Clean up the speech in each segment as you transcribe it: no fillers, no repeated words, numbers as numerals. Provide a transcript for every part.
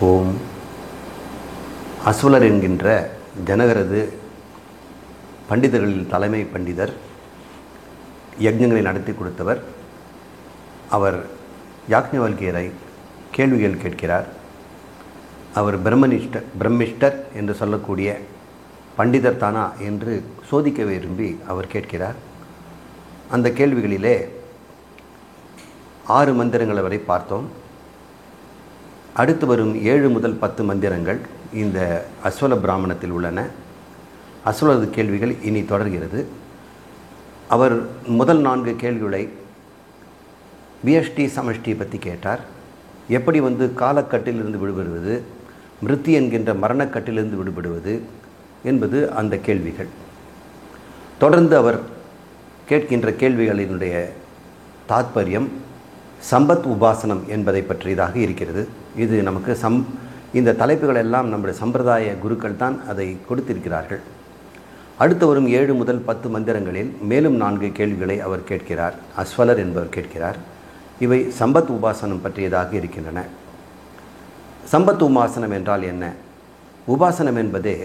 ஓம். அசுவலர் என்கின்ற ஜனகரது பண்டிதர்களில் தலைமை பண்டிதர், யஜ்ஞங்களை நடத்தி கொடுத்தவர். அவர் யாக்ஞவல்கியரை கேள்விகள் கேட்கிறார். அவர் பிரம்மிஷ்டர் என்று சொல்லக்கூடிய பண்டிதர் தானா என்று சோதிக்க விரும்பி அவர் கேட்கிறார். அந்த கேள்விகளிலே 6 மந்திரங்களை வரை பார்த்தோம். அடுத்து வரும் 7 முதல் 10 மந்திரங்கள் இந்த அஸ்வல பிராமணத்தில் உள்ளன. அஸ்வலது கேள்விகள் இனி தொடர்கிறது. அவர் முதல் 4 கேள்விகளை வியஷ்டி சமஷ்டி பற்றி கேட்டார். எப்படி காலக்கட்டிலிருந்து விடுபடுவது, மிருத்தி என்கின்ற மரணக்கட்டிலிருந்து விடுபடுவது என்பது அந்த கேள்விகள். தொடர்ந்து அவர் கேட்கின்ற கேள்விகளினுடைய தாத்பரியம் சம்பத் உபாசனம் என்பதை பற்றியதாக இருக்கிறது. இது நமக்கு இந்த தலைப்புகள் எல்லாம் நம்முடைய சம்பிரதாய குருக்கள் தான் அதை கொடுத்திருக்கிறார்கள். அடுத்து வரும் 7 முதல் 10 மந்திரங்களில் மேலும் 4 கேள்விகளை அவர் கேட்கிறார். அஸ்வலர் என்பவர் கேட்கிறார். இவை சம்பத் உபாசனம் பற்றியதாக இருக்கின்றன. சம்பத் உபாசனம் என்றால் என்ன? உபாசனம் என்பதே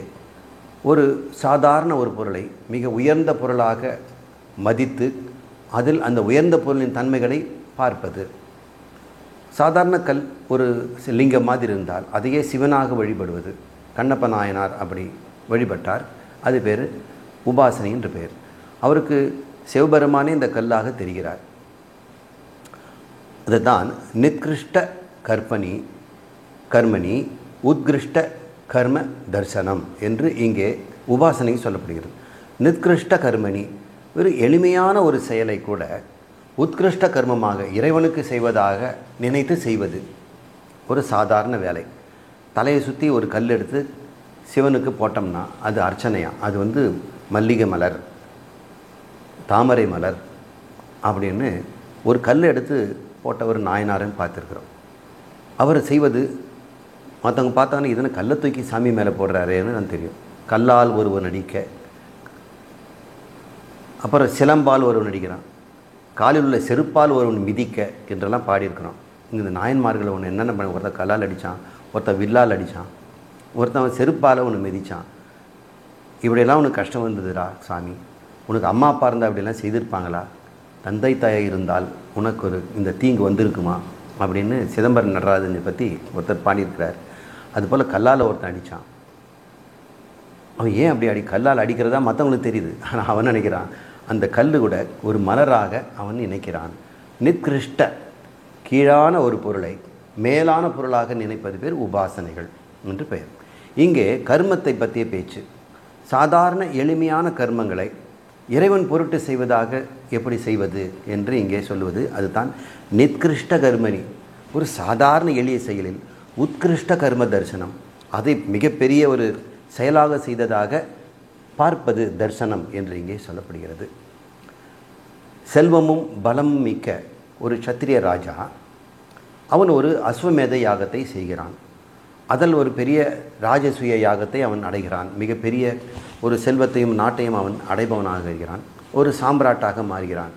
ஒரு சாதாரண ஒரு பொருளை மிக உயர்ந்த பொருளாக மதித்து அதில் அந்த உயர்ந்த பொருளின் தன்மைகளை பார்ப்பது. சாதாரண கல் ஒரு லிங்கம் மாதிரி இருந்தால் அதையே சிவனாக வழிபடுவது. கண்ணப்ப நாயனார் அப்படி வழிபட்டார். அது பேர் உபாசனை என்று பெயர். அவருக்கு சிவபெருமானே இந்த கல்லாக தெரிகிறார். அதுதான் நித்கிருஷ்ட கர்மணி உத்கிருஷ்ட கர்ம தர்சனம் என்று இங்கே உபாசனை சொல்லப்படுகிறது. நித்கிருஷ்ட கர்மணி ஒரு எளிமையான ஒரு செயலை கூட உத்கிருஷ்ட கர்மமாக இறைவனுக்கு செய்வதாக நினைத்து செய்வது. ஒரு சாதாரண வேலை. தலையை சுற்றி ஒரு கல் எடுத்து சிவனுக்கு போட்டோம்னா அது அர்ச்சனையா. அது மல்லிகை மலர், தாமரை மலர் அப்படின்னு ஒரு கல் எடுத்து போட்ட ஒரு நாயனாரையும் பார்த்துருக்குறோம். அவர் செய்வது மற்றவங்க பார்த்தாங்கன்னா இதனை கல்லை தூக்கி சாமி மேலே போடுறாரேன்னு நான் தெரியும். கல்லால் ஒருவன் நடிக்க, அப்புறம் சிலம்பால் ஒருவன் நடிக்கிறான், காலில் உள்ள செருப்பால் ஒருவன் மிதிக்க என்றெல்லாம் பாடியிருக்கிறோம். இந்த நாயன்மார்களை ஒன்று என்னென்ன பண்ண, ஒருத்தன் கல்லால் அடித்தான், ஒருத்தன் வில்லால் அடித்தான், ஒருத்தன் செருப்பால் ஒன்று மிதித்தான். இப்படியெல்லாம் உனக்கு கஷ்டம் வந்ததுடா சாமி, உனக்கு அம்மா அப்பா இருந்தால் அப்படிலாம் செய்திருப்பாங்களா, தந்தை தாயை இருந்தால் உனக்கு இந்த தீங்கு வந்திருக்குமா அப்படின்னு சிதம்பரம் நடராஜனை பற்றி ஒருத்தர் பாடியிருக்கிறார். அதுபோல் கல்லால் ஒருத்தன் அடித்தான். அவன் ஏன் அப்படி கல்லால் அடிக்கிறதா மற்றவங்களுக்கு தெரியுது. ஆனால் அவன் நினைக்கிறான் அந்த கல் கூட ஒரு மலராக அவன் நினைக்கிறான். நித்கிருஷ்ட கீழான ஒரு பொருளை மேலான பொருளாக நினைப்பது பேர் உபாசனைகள் என்று பெயர். இங்கே கர்மத்தை பற்றிய பேச்சு. சாதாரண எளிமையான கர்மங்களை இறைவன் பொருட்டு செய்வதாக எப்படி செய்வது என்று இங்கே சொல்லுவது. அதுதான் நித்கிருஷ்ட கர்மணி. ஒரு சாதாரண எளிய செயலில் உத்கிருஷ்ட கர்ம தரிசனம், அதை மிகப்பெரிய ஒரு செயலாக செய்ததாக பார்ப்பது தர்சனம் என்று இங்கே சொல்லப்படுகிறது. செல்வமும் பலமும் மிக்க ஒரு சத்திரிய ராஜா அவன் ஒரு அஸ்வமேத யாகத்தை செய்கிறான். அதில் ஒரு பெரிய ராஜசூய யாகத்தை அவன் அடைகிறான். மிகப்பெரிய ஒரு செல்வத்தையும் நாட்டையும் அவன் அடைபவனாக இருக்கிறான். ஒரு சாம்ராட்டாக மாறுகிறான்.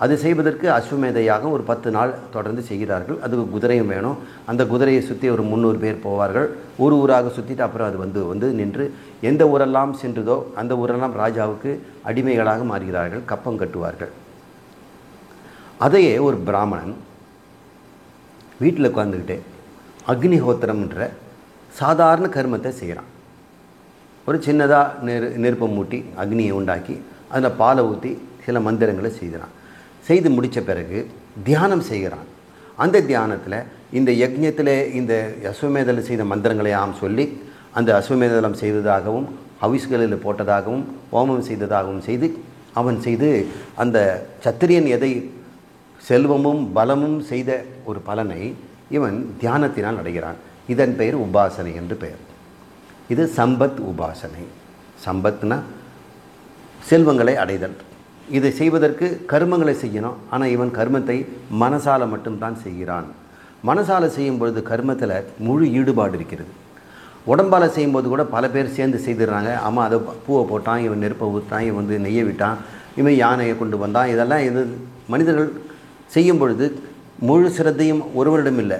அது செய்வதற்கு அஸ்வமேத யாகம் ஒரு 10 நாள் தொடர்ந்து செய்கிறார்கள். அதுக்கு குதிரையும் வேணும். அந்த குதிரையை சுற்றி ஒரு 300 பேர் போவார்கள். ஊராக சுற்றிட்டு அப்புறம் அது வந்து நின்று எந்த ஊரெல்லாம் சென்றதோ அந்த ஊரெல்லாம் ராஜாவுக்கு அடிமைகளாக மாறுகிறார்கள். கப்பம் கட்டுவார்கள். அதையே ஒரு பிராமணன் வீட்டில் உட்காந்துக்கிட்டே அக்னிஹோத்திரம்ன்ற சாதாரண கர்மத்தை செய்கிறான். ஒரு சின்னதாக நெருப்பை மூட்டி அக்னியை உண்டாக்கி அதில் பாலை ஊற்றி சில மந்திரங்களை செய்கிறான். செய்து முடித்த பிறகு தியானம் செய்கிறான். அந்த தியானத்தில் இந்த யஜ்ஞத்தில் இந்த அஸ்வமேதத்தில் செய்த மந்திரங்களை சொல்லி அந்த அஸ்வமேதலம் செய்ததாகவும் ஹவிஸ்களில் போட்டதாகவும் ஹோமம் செய்ததாகவும் அவன் செய்து அந்த சத்திரியன் எதை செல்வமும் பலமும் செய்த ஒரு பலனை இவன் தியானத்தினால் அடைகிறான். இதன் பெயர் உபாசனை என்று பெயர். இது சம்பத் உபாசனை. சம்பத்னா செல்வங்களை அடைதல். இதை செய்வதற்கு கர்மங்களை செய்யணும். ஆனால் இவன் கர்மத்தை மனசால மட்டும்தான் செய்கிறான். மனசால செய்யும் பொழுது கர்மத்தில் முழு ஈடுபாடு இருக்கிறது. உடம்பால் செய்யும்போது கூட பல பேர் சேர்ந்து செய்துடுறாங்க. அம்மா அதை பூவை போட்டான், இவன் நெருப்பை ஊற்றான், இவன் நெய்யை விட்டான், இவன் யானையை கொண்டு வந்தான். இதெல்லாம் மனிதர்கள் செய்யும் பொழுது முழு சிரத்தையும் ஒருவரிடம் இல்லை,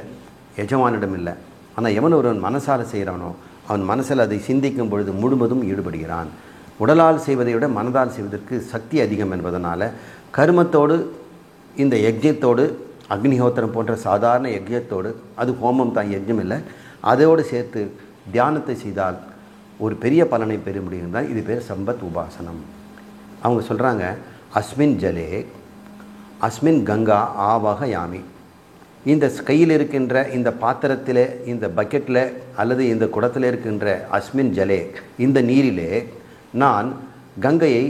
எஜமானிடம் இல்லை. ஆனால் எவன் ஒருவன் மனசால் செய்கிறானோ அவன் மனசில் அதை சிந்திக்கும் பொழுது முழுவதும் ஈடுபடுகிறான். உடலால் செய்வதை விட மனதால் செய்வதற்கு சக்தி அதிகம் என்பதனால் கர்மத்தோடு இந்த யஜ்யத்தோடு அக்னிஹோத்திரம் போன்ற சாதாரண யஜ்யத்தோடு, அது ஹோமம் தான், யஜ்யம் இல்லை, அதோடு சேர்த்து தியானத்தை செய்தால் ஒரு பெரிய பலனை பெற முடியும் தான். இது பேர் சம்பத் உபாசனம். அவங்க சொல்கிறாங்க, அஸ்மின் ஜலே அஸ்மின் கங்கா ஆவாக யாமி. இந்த கையில் இருக்கின்ற இந்த பாத்திரத்தில், இந்த பக்கெட்டில் அல்லது இந்த குடத்தில் இருக்கின்ற அஸ்மின் ஜலே, இந்த நீரிலே நான் கங்கையை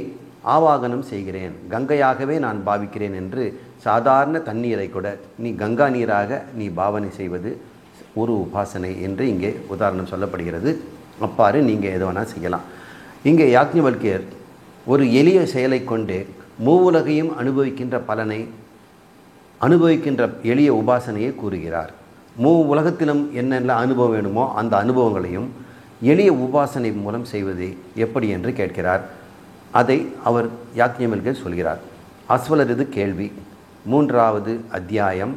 ஆவாகனம் செய்கிறேன், கங்கையாகவே நான் பாவிக்கிறேன் என்று சாதாரண தண்ணீரை கூட நீ கங்கா நீராக நீ பாவனை செய்வது ஒரு உபாசனை என்று இங்கே உதாரணம் சொல்லப்படுகிறது. அப்பாறு நீங்கள் எது வேணால் செய்யலாம். இங்கே யாக்ஞவல்கியர் ஒரு எளிய செயலை கொண்டு மூவுலகையும் அனுபவிக்கின்ற பலனை அனுபவிக்கின்ற எளிய உபாசனையை கூறுகிறார். உலகத்திலும் என்னென்ன அனுபவம் வேணுமோ அந்த அனுபவங்களையும் எளிய உபாசனை மூலம் செய்வது எப்படி என்று கேட்கிறார். அதை அவர் யாக்ஞவல்கியர் சொல்கிறார். அஸ்வலர் இது கேள்வி. 3வது அத்தியாயம்,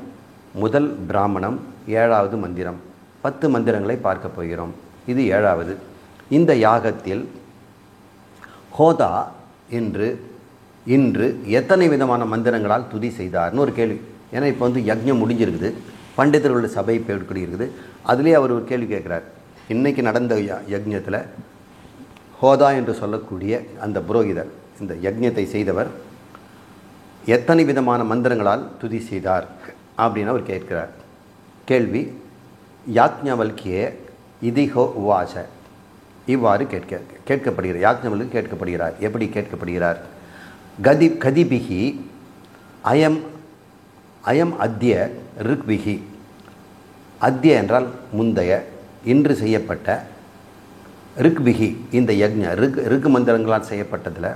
முதல் பிராமணம், 7வது மந்திரம். 10 மந்திரங்களை பார்க்க போகிறோம். இது 7வது. இந்த யாகத்தில் ஹோதா என்று இன்று எத்தனை விதமான மந்திரங்களால் துதி செய்தார்னு ஒரு கேள்வி. ஏன்னா இப்போ யஜ்ஞம் முடிஞ்சிருக்குது, பண்டிதர்களுடைய சபை போய்கூடி இருக்குது. அதுலேயே அவர் ஒரு கேள்வி கேட்குறார். இன்றைக்கி நடந்த யஜ்ஞத்தில் ஹோதா என்று சொல்லக்கூடிய அந்த புரோகிதர், இந்த யஜ்ஞத்தை செய்தவர் எத்தனை விதமான மந்திரங்களால் துதி செய்தார் அப்படின்னு அவர் கேட்கிறார். கேள்வி யாக்ஞவல்கியே இதிஹோ உவாச, இவ்வாறு கேட்கப்படுகிறார். யாக்ஞவல்கி கேட்கப்படுகிறார். எப்படி கேட்கப்படுகிறார்? கதிபிகி அயம் அத்திய ருக்பிகி. அத்திய என்றால் முந்தைய, இன்று செய்யப்பட்ட, ருக்பிகி இந்த யஜ்ஞ ருக் மந்திரங்களால் செய்யப்பட்டதில்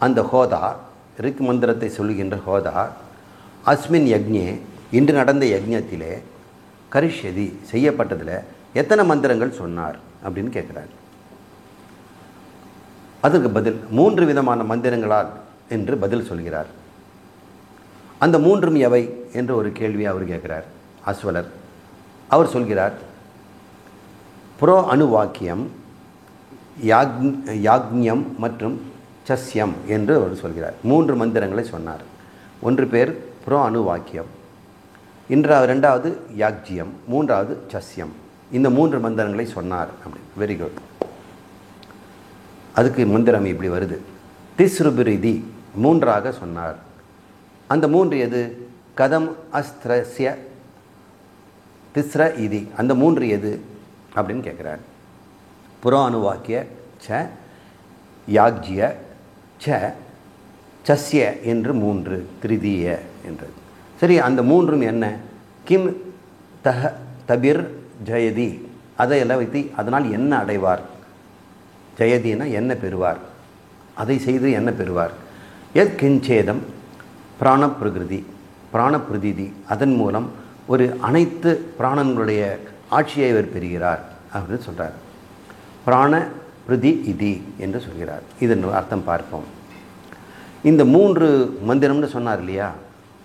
அந்த ஹோதா, ரிக் மந்திரத்தை சொல்லுகின்ற ஹோதா, அஸ்மின் யஜ்ஞே இன்று நடந்த யஜ்ஞத்திலே கரிஷ்யதி செய்யப்பட்டதில் எத்தனை மந்திரங்கள் சொன்னார் அப்படின்னு கேட்குறார். அதற்கு பதில் 3 விதமான மந்திரங்களால் என்று பதில் சொல்கிறார். அந்த 3ம் எவை என்று ஒரு கேள்வியை அவர் கேட்கிறார் அஸ்வலர். அவர் சொல்கிறார், புரோ அணுவாக்கியம், யாக்ஞம் மற்றும் சஸ்யம் என்று அவர் சொல்கிறார். 3 மந்திரங்களை சொன்னார். ஒன்று பேர் புரோ அணுவாக்கியம், 2வது யாக்ஜியம், 3வது சஸ்யம். இந்த 3 மந்திரங்களை சொன்னார் அப்படின்னு. Very good. அதுக்கு மந்திரம் இப்படி வருது. திஸ்ருபிரிதி 3ஆக சொன்னார். அந்த 3 எது? கதம் அஸ்திரஸ்ய திஸ்ர இதி, அந்த 3 எது அப்படின்னு கேட்குறார். புரோ அணுவாக்கிய ச, யாக்ஜிய ச, சஸ்ய என்று 3, திருதீய என்றது. சரி, அந்த 3ம் என்ன? கிம் தபிர் ஜெயதி, அதையெல்லாம் வைத்து அதனால் என்ன அடைவார்? ஜெயதினா என்ன பெறுவார்? அதை செய்து என்ன பெறுவார்? எத் கிஞ்சேதம் பிராணப்பிரகிருதி, பிராணப்பிரதிதி, அதன் மூலம் ஒரு அனைத்து பிராணங்களுடைய ஆட்சியை அவர் பெறுகிறார் அப்படின்னு சொல்கிறார். பிராண பிரதி இதி என்று சொல்கிறார். இதன் அர்த்தம் பார்ப்போம். இந்த 3 மந்திரம்னு சொன்னார் இல்லையா,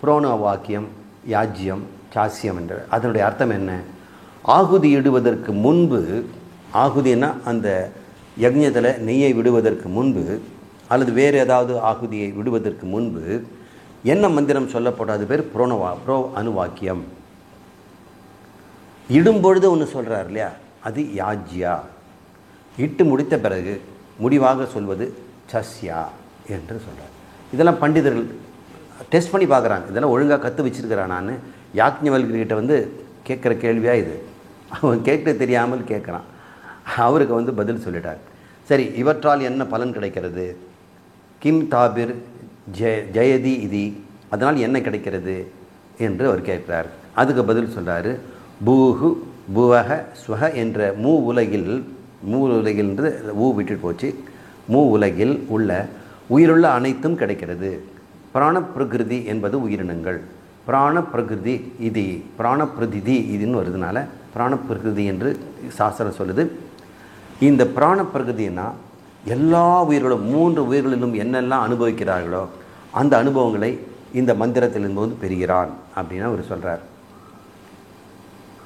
புரோண வாக்கியம், யாஜ்யம், சாஸ்யம் என்ற, அதனுடைய அர்த்தம் என்ன? ஆகுதி இடுவதற்கு முன்பு, ஆகுதினா அந்த யஜ்ஞத்தில் நெய்யை விடுவதற்கு முன்பு அல்லது வேறு ஏதாவது ஆகுதியை விடுவதற்கு முன்பு என்ன மந்திரம் சொல்லப்படாது பேர் புரோ அணுவாக்கியம். இடும்பொழுது ஒன்று சொல்கிறார் இல்லையா, அது யாஜ்யா. இட்டு முடித்த பிறகு முடிவாக சொல்வது சஸ்யா என்று சொல்கிறார். இதெல்லாம் பண்டிதர்கள் டெஸ்ட் பண்ணி பார்க்குறாங்க. இதெல்லாம் ஒழுங்காக கற்று வச்சுருக்கிறான். நான் யாக்ஞவல்கிட்ட கேட்குற கேள்வியாக இது. அவன் கேட்க தெரியாமல் கேட்குறான். அவருக்கு பதில் சொல்லிட்டார். சரி, இவற்றால் என்ன பலன் கிடைக்கிறது? கிம் தாபிர் ஜெயதி இதி, அதனால் என்ன கிடைக்கிறது என்று அவர் கேட்கிறார். அதுக்கு பதில் சொல்கிறார், பூஹு புவக ஸ்வக என்ற மூ உலகில் ஊ விட்டுட்டு போச்சு, மூ உலகில் உள்ள உயிருள்ள அனைத்தும் கிடைக்கிறது. பிராணப்பிரகிருதி என்பது உயிரினங்கள். பிராணப்பிரகிருதி இது, பிராணப்பிரதிதி இதுன்னு வருதுனால பிராணப்பிரகிருதி என்று சாஸ்திரம் சொல்லுது. இந்த பிராணப்பிரகிருதினா எல்லா உயிர்களும், 3 உயிர்களிலும் என்னெல்லாம் அனுபவிக்கிறார்களோ அந்த அனுபவங்களை இந்த மந்திரத்திலிருந்து பெறுகிறான் அப்படின்னு அவர் சொல்கிறார்.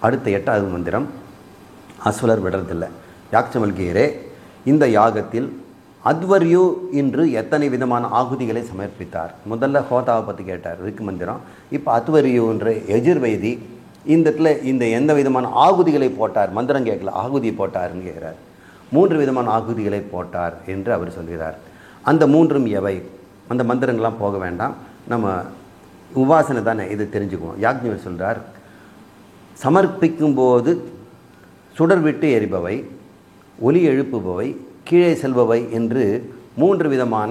அடுத்த 8வது மந்திரம், அஸ்வலர் விடுறதில்லை. யாக்ஞவல்கியரே, இந்த யாகத்தில் அத்வர்யு இன்று எத்தனை விதமான ஆகுதிகளை சமர்ப்பித்தார்? முதல்ல ஹோதாவை பற்றி கேட்டார், ரிக்கு மந்திரம். இப்போ அத்வர்யு என்ற எஜுர்வேதி இந்த இடத்துல இந்த எந்த விதமான ஆகுதிகளை போட்டார்? மந்திரம் கேட்கல, ஆகுதி போட்டார்னு கேட்குறார். 3 விதமான ஆகுதிகளை போட்டார் என்று அவர் சொல்கிறார். அந்த 3ம் எவை? அந்த மந்திரங்கள்லாம் போக வேண்டாம், நம்ம உபாசனை தானே, இது தெரிஞ்சுக்குவோம். யாக்ஞர் சொல்கிறார், சமர்ப்பிக்கும்போது சுடர் விட்டு எரிபவை, ஒலி எழுப்புபவை, கீழே செல்பவை என்று 3 விதமான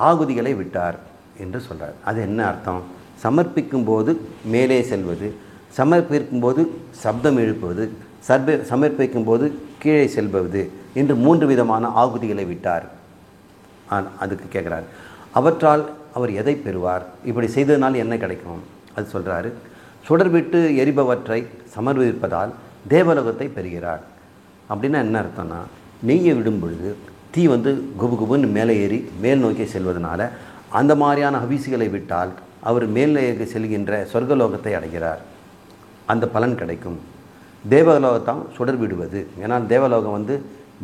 ஆகுதிகளை விட்டார் என்று சொல்கிறார். அது என்ன அர்த்தம்? சமர்ப்பிக்கும்போது மேலே செல்வது, சமர்ப்பிக்கும்போது சப்தம் எழுப்புவது, சமர்ப்பிக்கும்போது கீழே செல்வது என்று 3 விதமான ஆகுதிகளை விட்டார். அதுக்கு கேட்குறார், அவற்றால் அவர் எதை பெறுவார்? இப்படி செய்ததனால் என்ன கிடைக்கும்? அது சொல்கிறாரு, சுடர் விட்டு எரிபவற்றை சமர்ப்பிப்பதால் தேவலோகத்தை பெறுகிறார். அப்படின்னா என்ன அர்த்தம்னா, நெய்யை விடும் பொழுது தீ குபு குபுன்னு மேலே ஏறி மேல் நோக்கி செல்வதனால அந்த மாதிரியான ஹவிசுகளை விட்டால் அவர் மேல் நோக்கி செல்கின்ற சொர்க்கலோகத்தை அடைகிறார். அந்த பலன் கிடைக்கும். தேவலோகத்தான் சுடர் விடுவது. ஏன்னா தேவலோகம்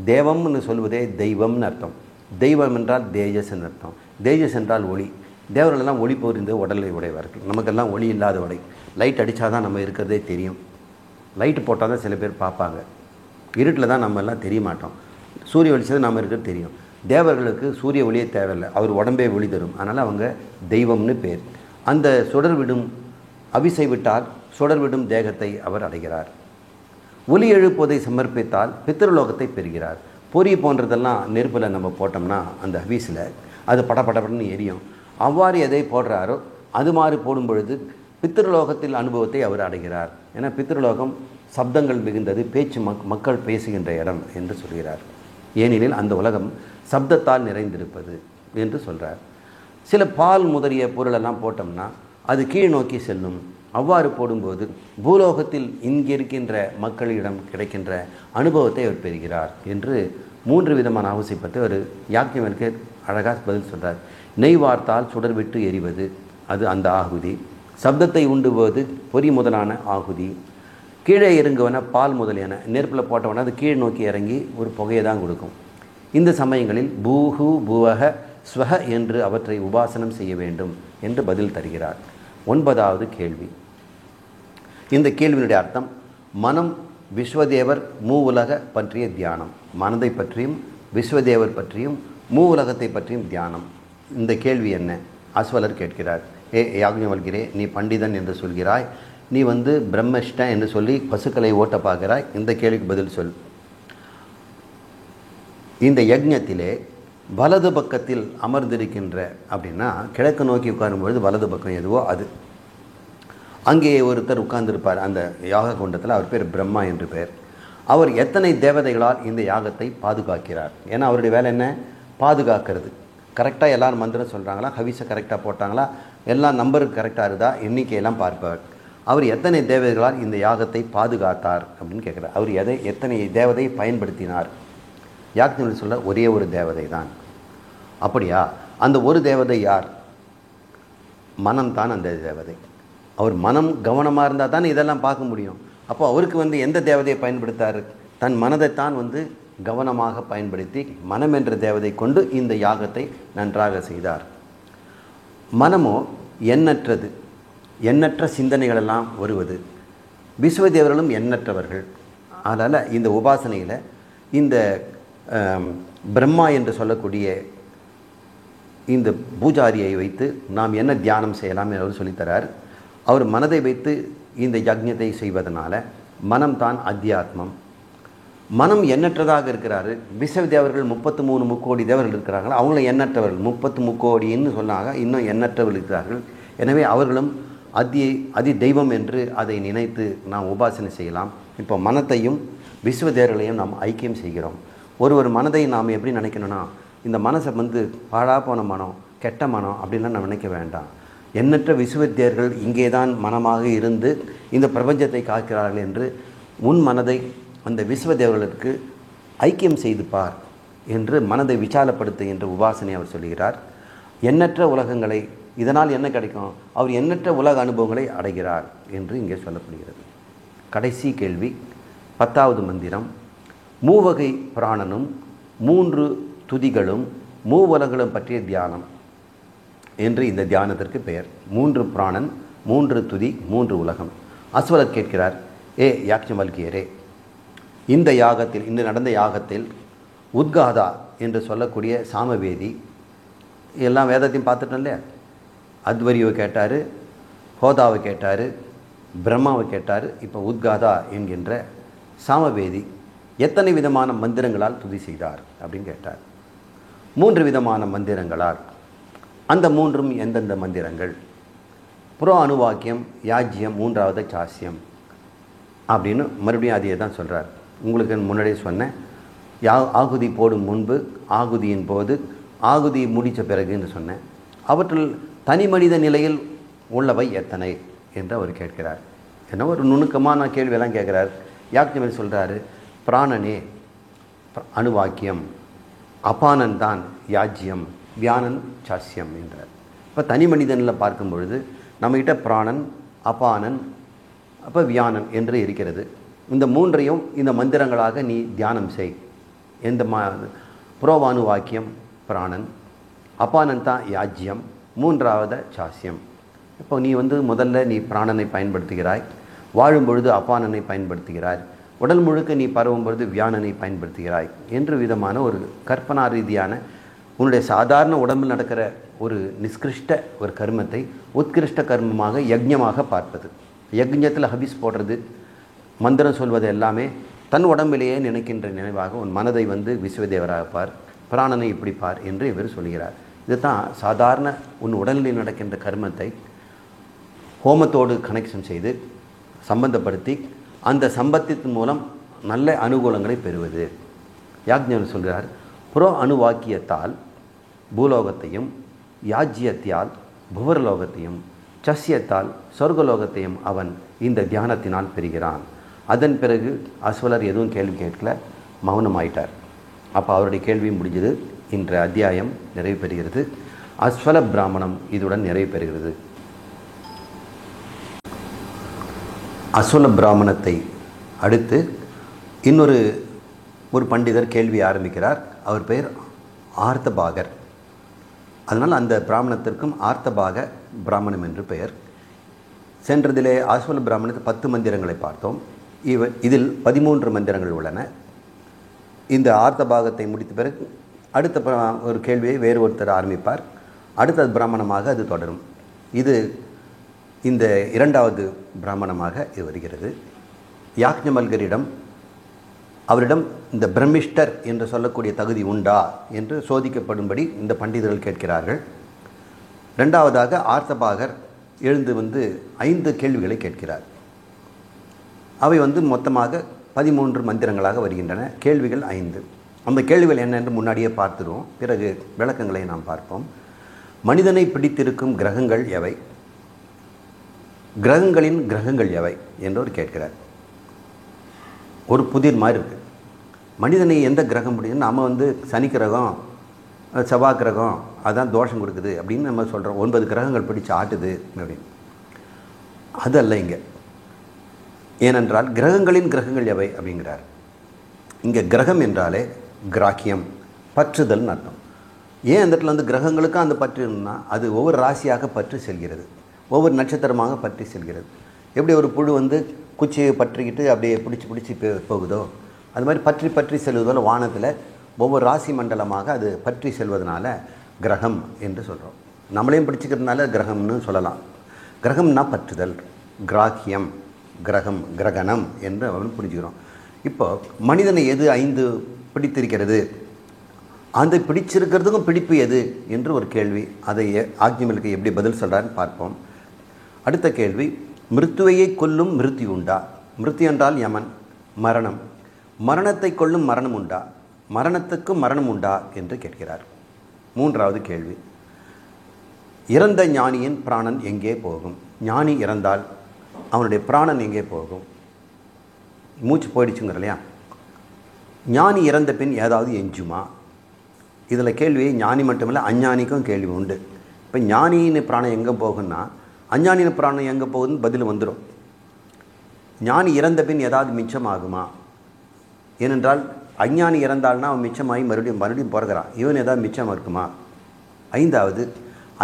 தேவம்னு சொல்வதே தெய்வம்னு அர்த்தம். தெய்வம் என்றால் தேஜஸ்ன்னு அர்த்தம். தேஜஸ் என்றால் ஒளி. தேவர்களெல்லாம் ஒளி பொறிந்து உடலை உடையவர்கள். நமக்கெல்லாம் ஒளி இல்லாத உடை. லைட் அடித்தா தான் நம்ம இருக்கிறதே தெரியும். லைட்டு போட்டால் தான் சில பேர் பார்ப்பாங்க. இருட்டில் தான் நம்ம எல்லாம் தெரிய மாட்டோம். சூரிய வெளிச்சது நம்ம இருக்கிறது தெரியும். தேவர்களுக்கு சூரிய ஒளியே தேவையில்லை, அவர் உடம்பே ஒளி தரும். அதனால் அவங்க தெய்வம்னு பேர். அந்த சுடர் விடும் அவிசை விட்டால் சுடர் விடும் தேகத்தை அவர் அடைகிறார். ஒலி எழுப்புவதை சமர்ப்பித்தால் பித்திருலோகத்தை பெறுகிறார். பொறி போன்றதெல்லாம் நெருப்பில் நம்ம போட்டோம்னா அந்த ஹவீஸில் அது படப்படப்படன்னு எரியும். அவ்வாறு எதை போடுறாரோ அது மாதிரி போடும் பொழுது பித்திருலோகத்தில் அனுபவத்தை அவர் அடைகிறார். ஏன்னா பித்திருலோகம் சப்தங்கள் மிகுந்தது, பேச்சு மக்கள் பேசுகின்ற இடம் என்று சொல்கிறார். ஏனெனில் அந்த உலகம் சப்தத்தால் நிறைந்திருப்பது என்று சொல்கிறார். சில பால் முதலிய பொருளெல்லாம் போட்டோம்னா அது கீழ் நோக்கி செல்லும். அவ்வாறு போடும்போது பூலோகத்தில் இங்கிருக்கின்ற மக்களிடம் கிடைக்கின்ற அனுபவத்தை அவர் பெறுகிறார் என்று 3 விதமான அவசியப்பட்டு ஒரு யாக்கியவனுக்கு அழகாக பதில் சொல்கிறார். நெய் வார்த்தால் சுடர் விட்டு எரிவது, அது அந்த ஆகுதி. சப்தத்தை உண்டுவது பொறி முதலான ஆகுதி. கீழே இறங்குவன பால் முதலியான நெருப்பில் போட்டவன அது கீழ் நோக்கி இறங்கி ஒரு புகையை தான் கொடுக்கும். இந்த சமயங்களில் பூஹு பூவக ஸ்வஹ என்று அவற்றை உபாசனம் செய்ய வேண்டும் என்று பதில் தருகிறார். 9வது கேள்வி. இந்த கேள்வியினுடைய அர்த்தம், மனம் விஸ்வதேவர் மூவுலக பற்றிய தியானம். மனதை பற்றியும் விஸ்வதேவர் பற்றியும் மூவுலகத்தை பற்றியும் தியானம். இந்த கேள்வி என்ன? அஸ்வலர் கேட்கிறார். யாக்ஞவல்கிரே, நீ பண்டிதன் என்று சொல்கிறாய், நீ பிரம்மஷ்ட என்று சொல்லி பசுக்களை ஓட்ட பார்க்கிறாய், இந்த கேள்விக்கு பதில் சொல். இந்த யஜ்ஞத்திலே வலது பக்கத்தில் அமர்ந்திருக்கின்ற அப்படின்னா கிழக்கு நோக்கி உட்காரும்பொழுது வலது பக்கம் எதுவோ அது. அங்கே ஒருத்தர் உட்கார்ந்திருப்பார் அந்த யாக குண்டத்தில். அவர் பேர் பிரம்மா என்று பெயர். அவர் எத்தனை தேவதைகளால் இந்த யாகத்தை பாதுகாக்கிறார்? ஏன்னா அவருடைய வேலை என்ன? பாதுகாக்கிறது. கரெக்டாக எல்லாரும் மந்திரம் சொல்கிறாங்களா, ஹவிஸை கரெக்டாக போட்டாங்களா, எல்லாம் நம்பருக்கு கரெக்டாக இருந்தா எண்ணிக்கையெல்லாம் பார்ப்பார். அவர் எத்தனை தேவதைகளால் இந்த யாகத்தை பாதுகாத்தார் அப்படின்னு கேட்குறார். அவர் எத்தனை தேவதையை பயன்படுத்தினார்? யாக்ஞர் சொல்ல ஒரே ஒரு தேவதை தான். அப்படியா? அந்த ஒரு தேவதை யார்? மனம்தான் அந்த தேவதை. அவர் மனம் கவனமாக இருந்தால் தான் இதெல்லாம் பார்க்க முடியும். அப்போ அவருக்கு எந்த தேவதையை பயன்படுத்தார்? தன் மனதைத்தான் கவனமாக பயன்படுத்தி மனம் என்ற தேவதை கொண்டு இந்த யாகத்தை நன்றாக செய்தார். மனமோ எண்ணற்றது, எண்ணற்ற சிந்தனைகளெல்லாம் வருவது. விஸ்வதேவர்களும் எண்ணற்றவர்கள். அதனால் இந்த உபாசனையில் இந்த பிரம்மா என்று சொல்லக்கூடிய இந்த பூஜாரியை வைத்து நாம் என்ன தியானம் செய்யலாம் என்று அவர் சொல்லித்தரார். அவர் மனதை வைத்து இந்த யஜ்ஞத்தை செய்வதனால மனம்தான் அத்தியாத்மம். மனம் எண்ணற்றதாக இருக்கிறாரு. விஸ்வதேவர்கள் 33 முக்கோடி தேவர்கள் இருக்கிறார்கள். அவங்களும் எண்ணற்றவர்கள். 30 முக்கோடின்னு சொன்னாங்க, இன்னும் எண்ணற்றவர்கள் இருக்கிறார்கள். எனவே அவர்களும் அதி தெய்வம் என்று அதை நினைத்து நாம் உபாசனை செய்யலாம். இப்போ மனத்தையும் விஸ்வதேவர்களையும் நாம் ஐக்கியம் செய்கிறோம். ஒரு மனதை நாம் எப்படி நினைக்கணும்னா, இந்த மனசை பாழா போன மனம், கெட்ட மனம் அப்படின்லாம் நம்ம நினைக்க வேண்டாம். எண்ணற்ற விஸ்வதேவர்கள் இங்கே தான் மனமாக இருந்து இந்த பிரபஞ்சத்தை காக்கிறார்கள் என்று உன் மனதை அந்த விஸ்வதேவர்களுக்கு ஐக்கியம் செய்து பார் என்று மனதை விசாலப்படுத்துகின்ற உபாசனை அவர் சொல்கிறார். எண்ணற்ற உலகங்களை, இதனால் என்ன கிடைக்கும்? அவர் எண்ணற்ற உலக அனுபவங்களை அடைகிறார் என்று இங்கே சொல்லப்படுகிறது. கடைசி கேள்வி, 10வது மந்திரம் மூவகை பிராணனும் 3 துதிகளும் மூவலங்களும் பற்றிய தியானம் என்று இந்த தியானத்திற்கு பெயர். 3 பிராணன், 3 துதி, 3 உலகம். அஸ்வலர் கேட்கிறார், யாக்ஞவல்கியரே, இந்த யாகத்தில், இன்று நடந்த யாகத்தில் உத்காதா என்று சொல்லக்கூடிய சாமவேதி, எல்லாம் வேதத்தையும் பார்த்துட்டோம் இல்லையா, அத்வரியை கேட்டார், ஹோதாவை கேட்டார், பிரம்மாவை கேட்டார். இப்போ உத்காதா என்கின்ற சாமவேதி எத்தனை விதமான மந்திரங்களால் துதி செய்தார் அப்படின்னு கேட்டார். 3 விதமான மந்திரங்களால். அந்த 3ம் எந்தெந்த மந்திரங்கள்? புரோ அணுவாக்கியம், யாஜ்யம், 3வது சாஸ்யம் அப்படின்னு மறுபடியும் அதையே தான் சொல்கிறார். உங்களுக்கு முன்னாடியே சொன்னேன், ஆகுதி போடும் முன்பு, ஆகுதியின் போது, ஆகுதி முடித்த பிறகுன்னு சொன்னேன். அவற்றில் தனி மனித நிலையில் உள்ளவை எத்தனை என்று அவர் கேட்கிறார். என்ன ஒரு நுணுக்கமான கேள்வியெல்லாம் கேட்குறார். யாக்ஞவல் சொல்கிறாரு, பிராணனே அணுவாக்கியம், அபானன் தான் யாஜ்யம், வியானன் சாஸ்யம் என்றார். இப்போ தனி மனிதனில் பார்க்கும் பொழுது நம்மகிட்ட பிராணன், அபானன், அப்போ வியானன் என்று இருக்கிறது. இந்த 3ஐயும் இந்த மந்திரங்களாக நீ தியானம் செய். எந்த புரோவானு வாக்கியம் பிராணன், அபானன் தான் யாஜ்யம், 3வது சாஸ்யம். இப்போ நீ முதல்ல நீ பிராணனை பயன்படுத்துகிறாய், வாழும் பொழுது அபானனை பயன்படுத்துகிறாய், உடல் முழுக்க நீ பரவும் பொழுது வியானனை பயன்படுத்துகிறாய் என்று விதமான ஒரு கற்பனா ரீதியான உன்னுடைய சாதாரண உடம்பில் நடக்கிற ஒரு நிஷ்கிருஷ்ட ஒரு கர்மத்தை உத்கிருஷ்ட கர்மமாக யஜ்ஞமாக பார்ப்பது. யஜ்ஞத்தில் ஹபிஸ் போடுறது, மந்திரம் சொல்வது எல்லாமே தன் உடம்பிலேயே நினைக்கின்ற நினைவாக உன் மனதை விஸ்வதேவராக பார், பிராணனை இப்படி பார் என்று இவர் சொல்கிறார். இதுதான் சாதாரண உன் உடலில் நடக்கின்ற கர்மத்தை ஹோமத்தோடு கனெக்ஷன் செய்து சம்பந்தப்படுத்தி அந்த சம்பத்தின் மூலம் நல்ல அனுகூலங்களை பெறுவது. யாக்ஞர் சொல்கிறார், புரோ அணுவாக்கியத்தால் பூலோகத்தையும், யாஜ்யத்தால் புவர்லோகத்தையும், சஸ்யத்தால் சொர்க்கலோகத்தையும் அவன் இந்த தியானத்தினால் பெறுகிறான். அதன் பிறகு அஸ்வலர் எதுவும் கேள்வி கேட்கல, மௌனமாயிட்டார். அப்போ அவருடைய கேள்வி முடிஞ்சது. இன்ற அத்தியாயம் நிறைவு பெறுகிறது. அஸ்வல பிராமணம் இதுடன் நிறைவு பெறுகிறது. அஸ்வல பிராமணத்தை அடுத்து இன்னொரு பண்டிதர் கேள்வி ஆரம்பிக்கிறார். அவர் பெயர் ஆர்த்தபாகர். அதனால் அந்த பிராமணத்திற்கும் ஆர்த்தபாக பிராமணம் என்று பெயர். சென்றதிலே அஸ்வல பிராமணத்தில் 10 மந்திரங்களை பார்த்தோம். இதில் 13 மந்திரங்கள் உள்ளன. இந்த ஆர்த்தபாகத்தை முடித்த பிறகு அடுத்த ஒரு கேள்வியை வேறு ஒருத்தர் ஆரம்பிப்பார். அடுத்த பிராமணமாக அது தொடரும். இது இந்த 2வது பிராமணமாக இது வருகிறது. யாக்ஞவல்கரிடம் அவரிடம் இந்த பிரம்மிஷ்டர் என்று சொல்லக்கூடிய தகுதி உண்டா என்று சோதிக்கப்படும்படி இந்த பண்டிதர்கள் கேட்கிறார்கள். 2வதாக ஆர்த்தபாகர் எழுந்து 5 கேள்விகளை கேட்கிறார். அவை மொத்தமாக 13 மந்திரங்களாக வருகின்றன. கேள்விகள் 5. அந்த கேள்விகள் என்னென்று முன்னாடியே பார்த்துருவோம். பிறகு விளக்கங்களை நாம் பார்ப்போம். மனிதனை பிடித்திருக்கும் கிரகங்கள் எவை? கிரகங்களின் கிரகங்கள் எவை என்று ஒரு கேட்கிறார். ஒரு புதிர் மாதிரி இருக்குது. மனிதனை எந்த கிரகம் பிடிக்கும்? நம்ம சனி கிரகம், செவ்வாய் கிரகம் அதான் தோஷம் கொடுக்குது அப்படின்னு நம்ம சொல்கிறோம். 9 கிரகங்கள் பிடிச்சு ஆட்டுது அப்படின்னு. அதல்ல இங்கே. ஏனென்றால் கிரகங்களின் கிரகங்கள் எவை அப்படிங்கிறார். இங்கே கிரகம் என்றாலே கிராக்கியம், பற்றுதல்னு அர்த்தம். ஏன் அந்த இடத்துல கிரகங்களுக்கு அந்த பற்றுன்னா அது ஒவ்வொரு ராசியாக பற்றி செல்கிறது, ஒவ்வொரு நட்சத்திரமாக பற்றி செல்கிறது. எப்படி ஒரு புழு குச்சியை பற்றிக்கிட்டு அப்படியே பிடிச்சி போகுதோ அது மாதிரி பற்றி செல்வதோ வானத்தில் ஒவ்வொரு ராசி மண்டலமாக அது பற்றி செல்வதனால கிரகம் என்று சொல்கிறோம். நம்மளையும் பிடிச்சிக்கிறதுனால கிரகம்னு சொல்லலாம். கிரகம்னா பற்றுதல், கிராக்கியம், கிரகம், கிரகணம் என்று அவன் புரிஞ்சுக்கிறோம். இப்போ மனிதனை எது 5 பிடித்திருக்கிறது, அந்த பிடிச்சிருக்கிறதுக்கும் பிடிப்பு எது என்று ஒரு கேள்வி. அதை யாக்ஞவல்கர் எப்படி பதில் சொல்கிறான்னு பார்ப்போம். அடுத்த கேள்வி, மிருத்துவையை கொல்லும் மிருத்தி உண்டா? மிருத்தி என்றால் யமன், மரணம். மரணத்தை கொல்லும் மரணம் உண்டா? மரணத்துக்கும் மரணம் உண்டா என்று கேட்கிறார். 3வது கேள்வி, இறந்த ஞானியின் பிராணன் எங்கே போகும்? ஞானி இறந்தால் அவனுடைய பிராணன் எங்கே போகும்? மூச்சு போயிடுச்சுங்கிற இல்லையா? ஞானி இறந்த பின் ஏதாவது எஞ்சுமா? இதில் கேள்வி ஞானி மட்டுமில்லை, அஞ்ஞானிக்கும் கேள்வி உண்டு. இப்போ ஞானியின் பிராணம் எங்கே போகுன்னா அஞ்ஞானியின் பிராணம் எங்கே போகுதுன்னு பதில் வந்துடும். ஞானி இறந்த பின் ஏதாவது மிச்சமாகுமா ஏனென்றால் அஞ்ஞானி இறந்தால்னா அவன் மிச்சமாகி மறுபடியும் பிறகுறான். இவன் ஏதாவது மிச்சம் இருக்குமா? 5வது,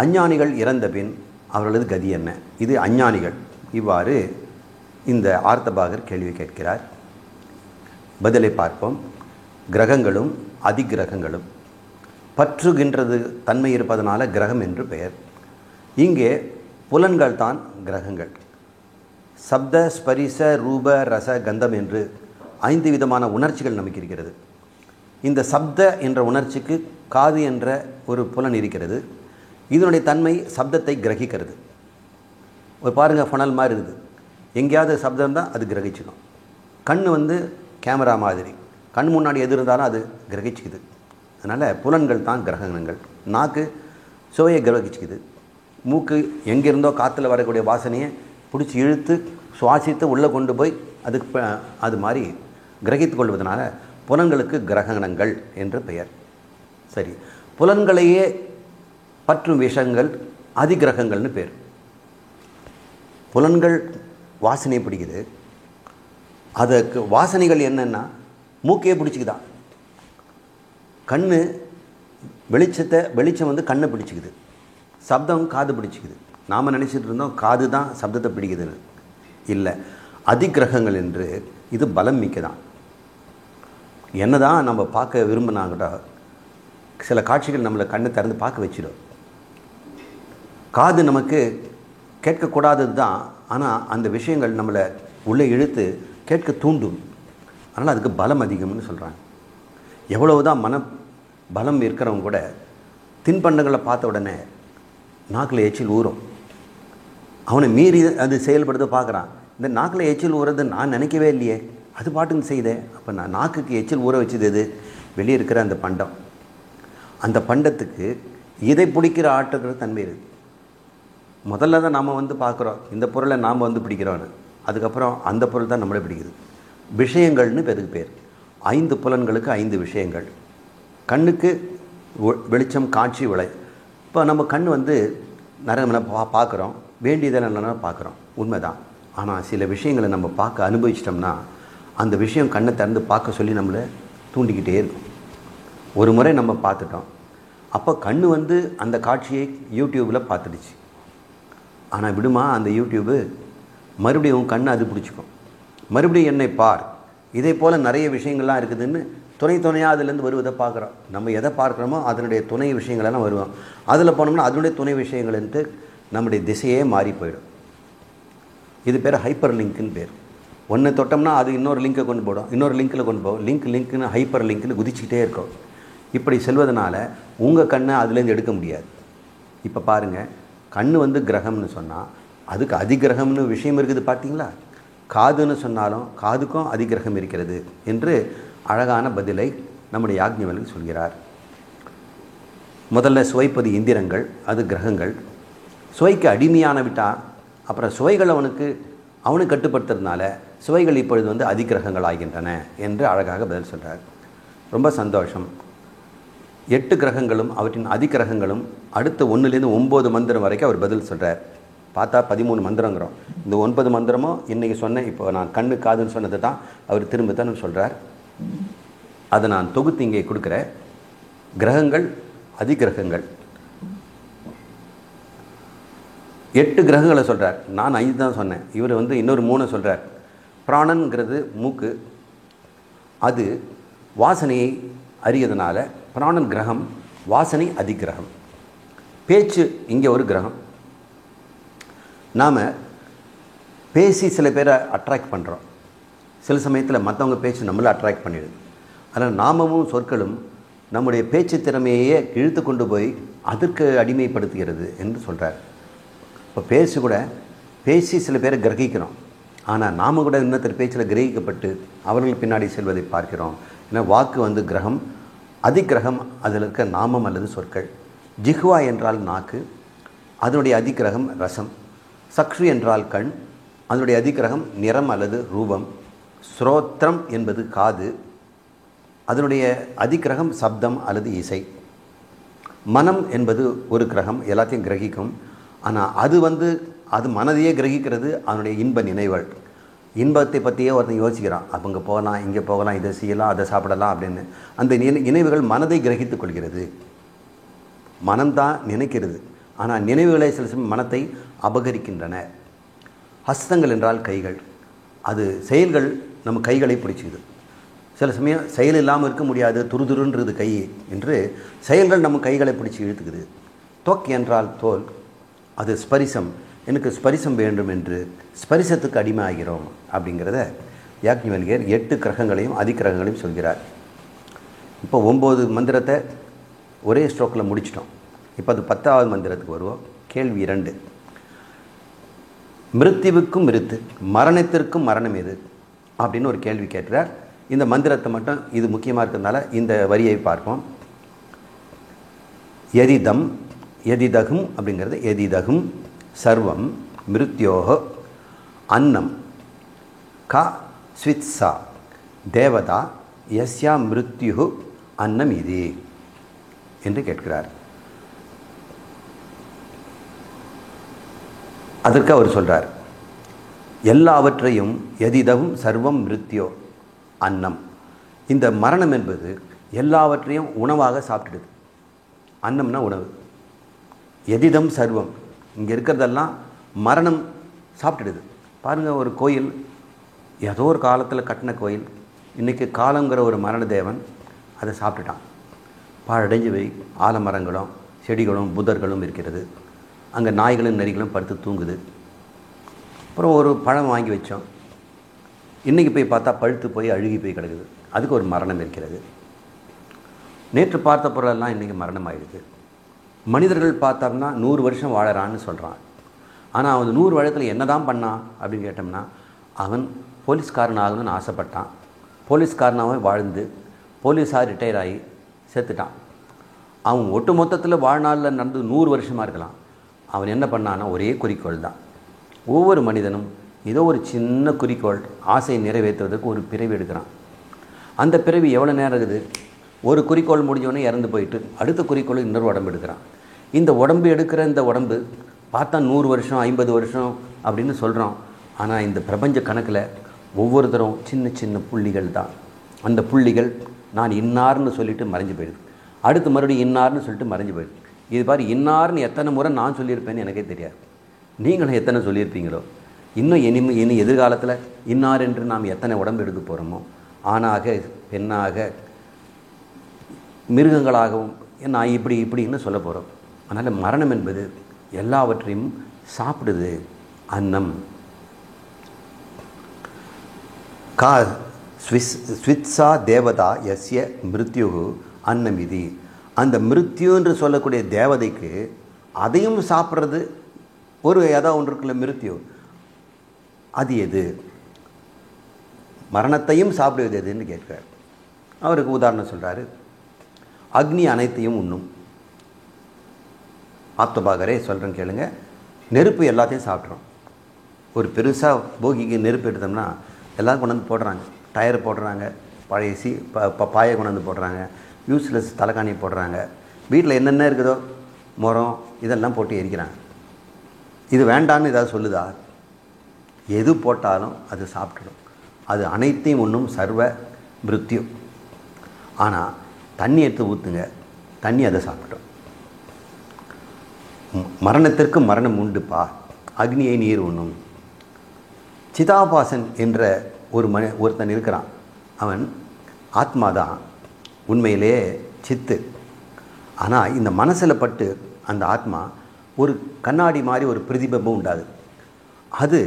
அஞ்ஞானிகள் இறந்த பின் அவர்களது கதி என்ன? இது அஞ்ஞானிகள். இவ்வாறு இந்த ஆர்த்தபாகர் கேள்வி கேட்கிறார். பதிலை பார்ப்போம். கிரகங்களும் அதிகிரகங்களும். பற்றுகின்றது தன்மை இருப்பதனால கிரகம் என்று பெயர். இங்கே புலன்கள் தான் கிரகங்கள். சப்த, ஸ்பரிச, ரூப, ரச, கந்தம் என்று 5 விதமான உணர்ச்சிகள் நமக்கு இருக்கிறது. இந்த சப்த என்ற உணர்ச்சிக்கு காது என்ற ஒரு புலன் இருக்கிறது. இதனுடைய தன்மை சப்தத்தை கிரகிக்கிறது. ஒரு பாருங்கள், ஃபனல் மாதிரி இருக்குது. எங்கேயாவது சப்தம் தான் அது கிரகிச்சிடும். கண் கேமரா மாதிரி, கண் முன்னாடி எது இருந்தாலும் அது கிரகிச்சிக்குது. அதனால் புலன்கள் தான் கிரகங்கள். நாக்கு சுவையை கிரகிச்சிக்குது. மூக்கு எங்கேருந்தோ காற்றுல வரக்கூடிய வாசனையை பிடிச்சி இழுத்து சுவாசித்து உள்ளே கொண்டு போய் அது மாதிரி கிரகித்து கொள்வதனால புலன்களுக்கு கிரகணங்கள் என்று பெயர். சரி, புலன்களையே பற்றும் விஷயங்கள் அதிகிரகங்கள்னு பேர். புலன்கள் வாசனையை பிடிக்குது. அதுக்கு வாசனைகள் என்னென்னா மூக்கையே பிடிச்சிக்குதான். கண் வெளிச்சம் கண்ணை பிடிச்சிக்குது. சப்தம் காது பிடிச்சிக்குது. நாம் நினச்சிட்டு இருந்தோம் காது தான் சப்தத்தை பிடிக்குதுன்னு. இல்லை, அதிகிரகங்கள் என்று இது பலம் மிக்கதான். என்ன தான் நம்ம பார்க்க விரும்பினாங்கட்டா சில காட்சிகள் நம்மளை கண்ணை திறந்து பார்க்க வச்சிடும். காது நமக்கு கேட்கக்கூடாதது தான், ஆனால் அந்த விஷயங்கள் நம்மளை உள்ளே இழுத்து கேட்க தூண்டும். அதனால் அதுக்கு பலம் அதிகம்னு சொல்கிறாங்க. எவ்வளவு தான் மன பலம் இருக்கிறவங்க கூட தின்பண்டங்களை பார்த்த உடனே நாக்கில் எச்சில் ஊறும். அவனை மீறி அது செயல்படுத்த பார்க்குறான். இந்த நாக்கில் எச்சில் ஊறுறது நான் நினைக்கவே இல்லையே, அது பாட்டுன்னு செய்தே. அப்போ நான் நாக்குக்கு எச்சில் ஊற வச்சது எது? வெளியே இருக்கிற அந்த பண்டம். அந்த பண்டத்துக்கு இதை பிடிக்கிற ஆட்டுக்கிற தன்மை இருக்குது. முதல்ல தான் நாம் பார்க்குறோம் இந்த பொருளை நாம் பிடிக்கிறோன்னு. அதுக்கப்புறம் அந்த பொருள் தான் நம்மளே பிடிக்குது. விஷயங்கள்னு பெருக்கு பேர். 5 புலன்களுக்கு 5 விஷயங்கள். கண்ணுக்கு வெளிச்சம், காட்சி, விளை. இப்போ நம்ம கண் நிறைய பார்க்குறோம், வேண்டியதெல்லாம் பார்க்குறோம், உண்மைதான். ஆனால் சில விஷயங்களை நம்ம பார்க்க அனுபவிச்சிட்டோம்னா அந்த விஷயம் கண்ணை திறந்து பார்க்க சொல்லி நம்மளை தூண்டிக்கிட்டே இருக்கும். ஒரு முறை நம்ம பார்த்துட்டோம், அப்போ கண் அந்த காட்சியை யூடியூப்பில் பார்த்துடுச்சு. ஆனால் விடுமா அந்த யூடியூப்பு? மறுபடியும் கண் அது பிடிச்சிக்கும். மறுபடியும் என்னை பார், இதே போல் நிறைய விஷயங்கள்லாம் இருக்குதுன்னு துணையாக அதுலேருந்து வருவதை பார்க்குறோம். நம்ம எதை பார்க்குறோமோ அதனுடைய துணை விஷயங்களெல்லாம் வருவோம். அதில் போனோம்னா அதனுடைய துணை விஷயங்கள்ன்ட்டு நம்முடைய திசையே மாறி போயிடும். இது பேர் ஹைப்பர் லிங்க்குன்னு பேர். ஒன்று தொட்டோம்னா அது இன்னொரு லிங்கை கொண்டு போடும், இன்னொரு லிங்க்கில் கொண்டு போகும். லிங்க்குன்னு ஹைப்பர் லிங்க்குன்னு குதிச்சுக்கிட்டே இருக்கும். இப்படி செல்வதனால உங்கள் கண்ணை அதுலேருந்து எடுக்க முடியாது. இப்போ பாருங்கள், கண் கிரகம்னு சொன்னால் அதுக்கு அதிகிரகம்னு விஷயம் இருக்குது பார்த்தீங்களா? காதுன்னு சொன்னாலும் காதுக்கும் அதிகிரகம் இருக்கிறது என்று அழகான பதிலை நம்முடைய யாக்ஞவல்கர் சொல்கிறார். முதல்ல சுவைப்பது இந்திரங்கள், அது கிரகங்கள். சுவைக்கு அடிமையான விட்டால் அப்புறம் சுவைகள் அவனுக்கு கட்டுப்படுத்துறதுனால சுவைகள் இப்பொழுது அதிகிரகங்கள் ஆகின்றன என்று அழகாக பதில் சொல்கிறார். ரொம்ப சந்தோஷம். 8 கிரகங்களும் அவற்றின் அதிகிரகங்களும் அடுத்த 1லேருந்து 9 மந்திரம் வரைக்கும் அவர் பதில் சொல்கிறார். பார்த்தா 13 மந்திரங்கிறோம். இந்த 9 மந்திரமும் இன்றைக்கி சொன்னேன், இப்போ நான் கண்ணு காதுன்னு சொன்னது தான் அவர் திரும்பத்தான் சொல்கிறார். அதை நான் தொகுத்து இங்கே கொடுக்குறேன். கிரகங்கள், அதிகிரகங்கள். 8 கிரகங்களை சொல்கிறார். நான் 5 தான் சொன்னேன். இவர் இன்னொரு 3 சொல்கிறார். பிராணன்கிறது மூக்கு, அது வாசனையை அறியதுனால பிராணன் கிரகம், வாசனை அதிகிரகம். பேச்சு இங்கே ஒரு கிரகம். நாம் பேசி சில பேரை அட்ராக்ட் பண்ணுறோம். சில சமயத்தில் மற்றவங்க பேச்சு நம்மளை அட்ராக்ட் பண்ணிடுது. அதனால் நாமமும் சொற்களும் நம்முடைய பேச்சு திறமையே இழுத்து கொண்டு போய் அதற்கு அடிமைப்படுத்துகிறது என்று சொல்கிறார். இப்போ பேசி சில பேரை கிரகிக்கிறோம். ஆனால் நாம் கூட இன்னொருத்தர் பேச்சில் கிரகிக்கப்பட்டு அவர்கள் பின்னாடி செல்வதை பார்க்கிறோம். ஏன்னா வாக்கு கிரகம், அதிகிரகம் அதில் இருக்க நாமம் அல்லது சொற்கள். ஜிஹ்வா என்றால் நாக்கு, அதனுடைய அதிகிரகம் ரசம். சக்ஷு என்றால் கண், அதனுடைய அதிகிரகம் நிறம் அல்லது ரூபம். ஸ்ரோத்ரம் என்பது காது, அதனுடைய அதிகிரகம் சப்தம் அல்லது இசை. மனம் என்பது ஒரு கிரகம், எல்லாத்தையும் கிரகிக்கும். ஆனால் அது அது மனதையே கிரகிக்கிறது, அதனுடைய இன்ப நினைவுகள். இன்பத்தை பற்றியே ஒருத்தன் யோசிக்கிறான். அப்போ இங்கே போகலாம், இங்கே போகலாம், இதை செய்யலாம், அதை சாப்பிடலாம் அப்படின்னு. அந்த நினைவுகள் மனதை கிரகித்து கொள்கிறது. மனம்தான் நினைக்கிறது. ஆனால் நினைவுகளை சில சமயம் மனத்தை அபகரிக்கின்றன. ஹஸ்தங்கள் என்றால் கைகள். அது செயல்கள் நம்ம கைகளை பிடிச்சிக்குது. சில சமயம் செயல் இல்லாமல் இருக்க முடியாது, துருதுருன்றது கை என்று செயல்கள் நம்ம கைகளை பிடிச்சி இழுத்துக்குது. தொக் என்றால் தோல். அது ஸ்பரிசம். எனக்கு ஸ்பரிசம் வேண்டும் என்று ஸ்பரிசத்துக்கு அடிமை ஆகிறோம் அப்படிங்கிறத யாக்ஞவல்கியர் 8 கிரகங்களையும் அதிகிரகங்களையும் சொல்கிறார். இப்போ 9 மந்திரத்தை ஒரே ஸ்ட்ரோக்கில் முடிச்சிட்டோம். இப்போ அது 10வது மந்திரத்துக்கு வருவோம். கேள்வி 2. மிருத்யுவுக்கும் மிருத்து, மரணத்திற்கும் மரணம் எது அப்படின்னு ஒரு கேள்வி கேட்கிறார். இந்த மந்திரத்தை மட்டும், இது முக்கியமாக இருக்கிறதுனால இந்த வரியை பார்ப்போம். எதிதம், எதிதகும் அப்படிங்கிறது எதிதகும் சர்வம் மிருத்யோஹ அன்னம் கா ஸ்வித்ஸா தேவதா யஸ்யா மிருத்யு அன்னம் இது என்று கேட்கிறார். அதற்கு அவர் சொல்கிறார், எல்லாவற்றையும் எதிதகும் சர்வம் மிருத்யோ அன்னம். இந்த மரணம் என்பது எல்லாவற்றையும் உணவாக சாப்பிட்டுடுது. அன்னம்னா உணவு. எதிதம் சர்வம், இங்கே இருக்கிறதெல்லாம் மரணம் சாப்பிட்டுடுது. பாருங்கள், ஒரு கோயில், ஏதோ ஒரு காலத்தில் கட்டின கோயில், இன்றைக்கி காலங்கிற ஒரு மரண தேவன் அதை சாப்பிட்டுட்டான். பாழடைஞ்சு போய் ஆலமரங்களும் செடிகளும் புதர்களும் இருக்கிறது. அங்கே நாய்களும் நரிகளும் படுத்து தூங்குது. அப்புறம் ஒரு பழம் வாங்கி வச்சோம், இன்றைக்கி போய் பார்த்தா பழுத்து போய் அழுகி போய் கிடக்குது. அதுக்கு ஒரு மரணம் இருக்கிறது. நேற்று பார்த்த பொருளெல்லாம் இன்றைக்கி மரணம் ஆகிடுது. மனிதர்கள் பார்த்தோம்னா 100 வருஷம் வாழறான்னு சொல்கிறான். ஆனால் அவன் 100 வருடத்தில் என்ன தான் பண்ணான் அப்படின்னு கேட்டோம்னா, அவன் போலீஸ்காரன் ஆகணும்னு ஆசைப்பட்டான். போலீஸ்காரனாக வாழ்ந்து போலீஸாக ரிட்டையர் ஆகி செத்துட்டான். அவன் ஒட்டு மொத்தத்தில் வாழ்நாளில் நடந்து 100 வருஷமாக இருக்கலாம். அவன் என்ன பண்ணான்னா ஒரே குறிக்கோள் தான். ஒவ்வொரு மனிதனும் ஏதோ ஒரு சின்ன குறிக்கோள், ஆசையை நிறைவேற்றுவதற்கு ஒரு பிறவி எடுக்கிறான். அந்த பிறவி எவ்வளோ நேரம் இருக்குது? ஒரு குறிக்கோள் முடிஞ்சவொடனே இறந்து போயிட்டு அடுத்த குறிக்கோள் இன்னொரு உடம்பு எடுக்கிறான். இந்த உடம்பு எடுக்கிற இந்த உடம்பு பார்த்தா 100 வருஷம் 50 வருஷம் அப்படின்னு சொல்கிறோம். ஆனால் இந்த பிரபஞ்ச கணக்கில் ஒவ்வொருத்தரும் சின்ன சின்ன புள்ளிகள் தான். அந்த புள்ளிகள் நான் இன்னார்னு சொல்லிவிட்டு மறைஞ்சு போயிடுது. அடுத்து மறுபடியும் இன்னார்னு சொல்லிட்டு மறைஞ்சு போயிடுது. இது பாரு, இன்னார்னு எத்தனை முறை நான் சொல்லியிருப்பேன்னு எனக்கே தெரியாது. நீங்களும் எத்தனை சொல்லியிருப்பீங்களோ. இன்னும் இனி எதிர்காலத்தில் இன்னார் என்று நாம் எத்தனை உடம்பு எடுக்க போகிறோமோ, ஆணாக பெண்ணாக மிருகங்களாகவும் நான் இப்படின்னு சொல்ல போகிறோம். அதனால் மரணம் என்பது எல்லாவற்றையும் சாப்பிடுது. அன்னம் கா ஸ்வித்ஸா தேவதா யஸ்ய மிருத்யு அன்னம் இது. அந்த மிருத்யு என்று சொல்லக்கூடிய தேவதைக்கு அதையும் சாப்பிட்றது ஒரு ஏதாவது ஒன்று இருக்குல்ல, மிருத்யு. அது எது? மரணத்தையும் சாப்பிடுவது எதுன்னு கேட்கிறார். அவருக்கு உதாரணம் சொல்கிறாரு. அக்னி அனைத்தையும் உண்ணும். ஆப்தபாகரே சொல்கிறேன் கேளுங்க. நெருப்பு எல்லாத்தையும் சாப்பிட்றோம். ஒரு பெருசாக போகிக்கு நெருப்பு எடுத்தோம்னா எல்லாம் கொண்டு வந்து போடுறாங்க. டயர் போடுறாங்க, பழைய பாயை கொண்டு வந்து போடுறாங்க, யூஸ்லெஸ் தலைக்காணி போடுறாங்க. வீட்டில் என்னென்ன இருக்குதோ மரம் இதெல்லாம் போட்டு எரிக்கிறாங்க. இது வேண்டான்னு ஏதாவது சொல்லுதா? எது போட்டாலும் அது சாப்பிட்டுடும். அது அனைத்தையும் ஒன்றும் சர்வ மிருத்யு. ஆனால் தண்ணி எடுத்து ஊற்றுங்க, தண்ணி அதை சாப்பிட்டோம். மரணத்திற்கு மரணம் உண்டுப்பா, அக்னியை நீர் உண்ணும். சிதாபாசன் என்ற ஒருத்தன் இருக்கிறான். அவன் ஆத்மாதான், உண்மையிலே சித்து. ஆனால் இந்த மனசில் பட்டு அந்த ஆத்மா ஒரு கண்ணாடி மாதிரி ஒரு பிரதிபிம்பம் உண்டாகுது. அது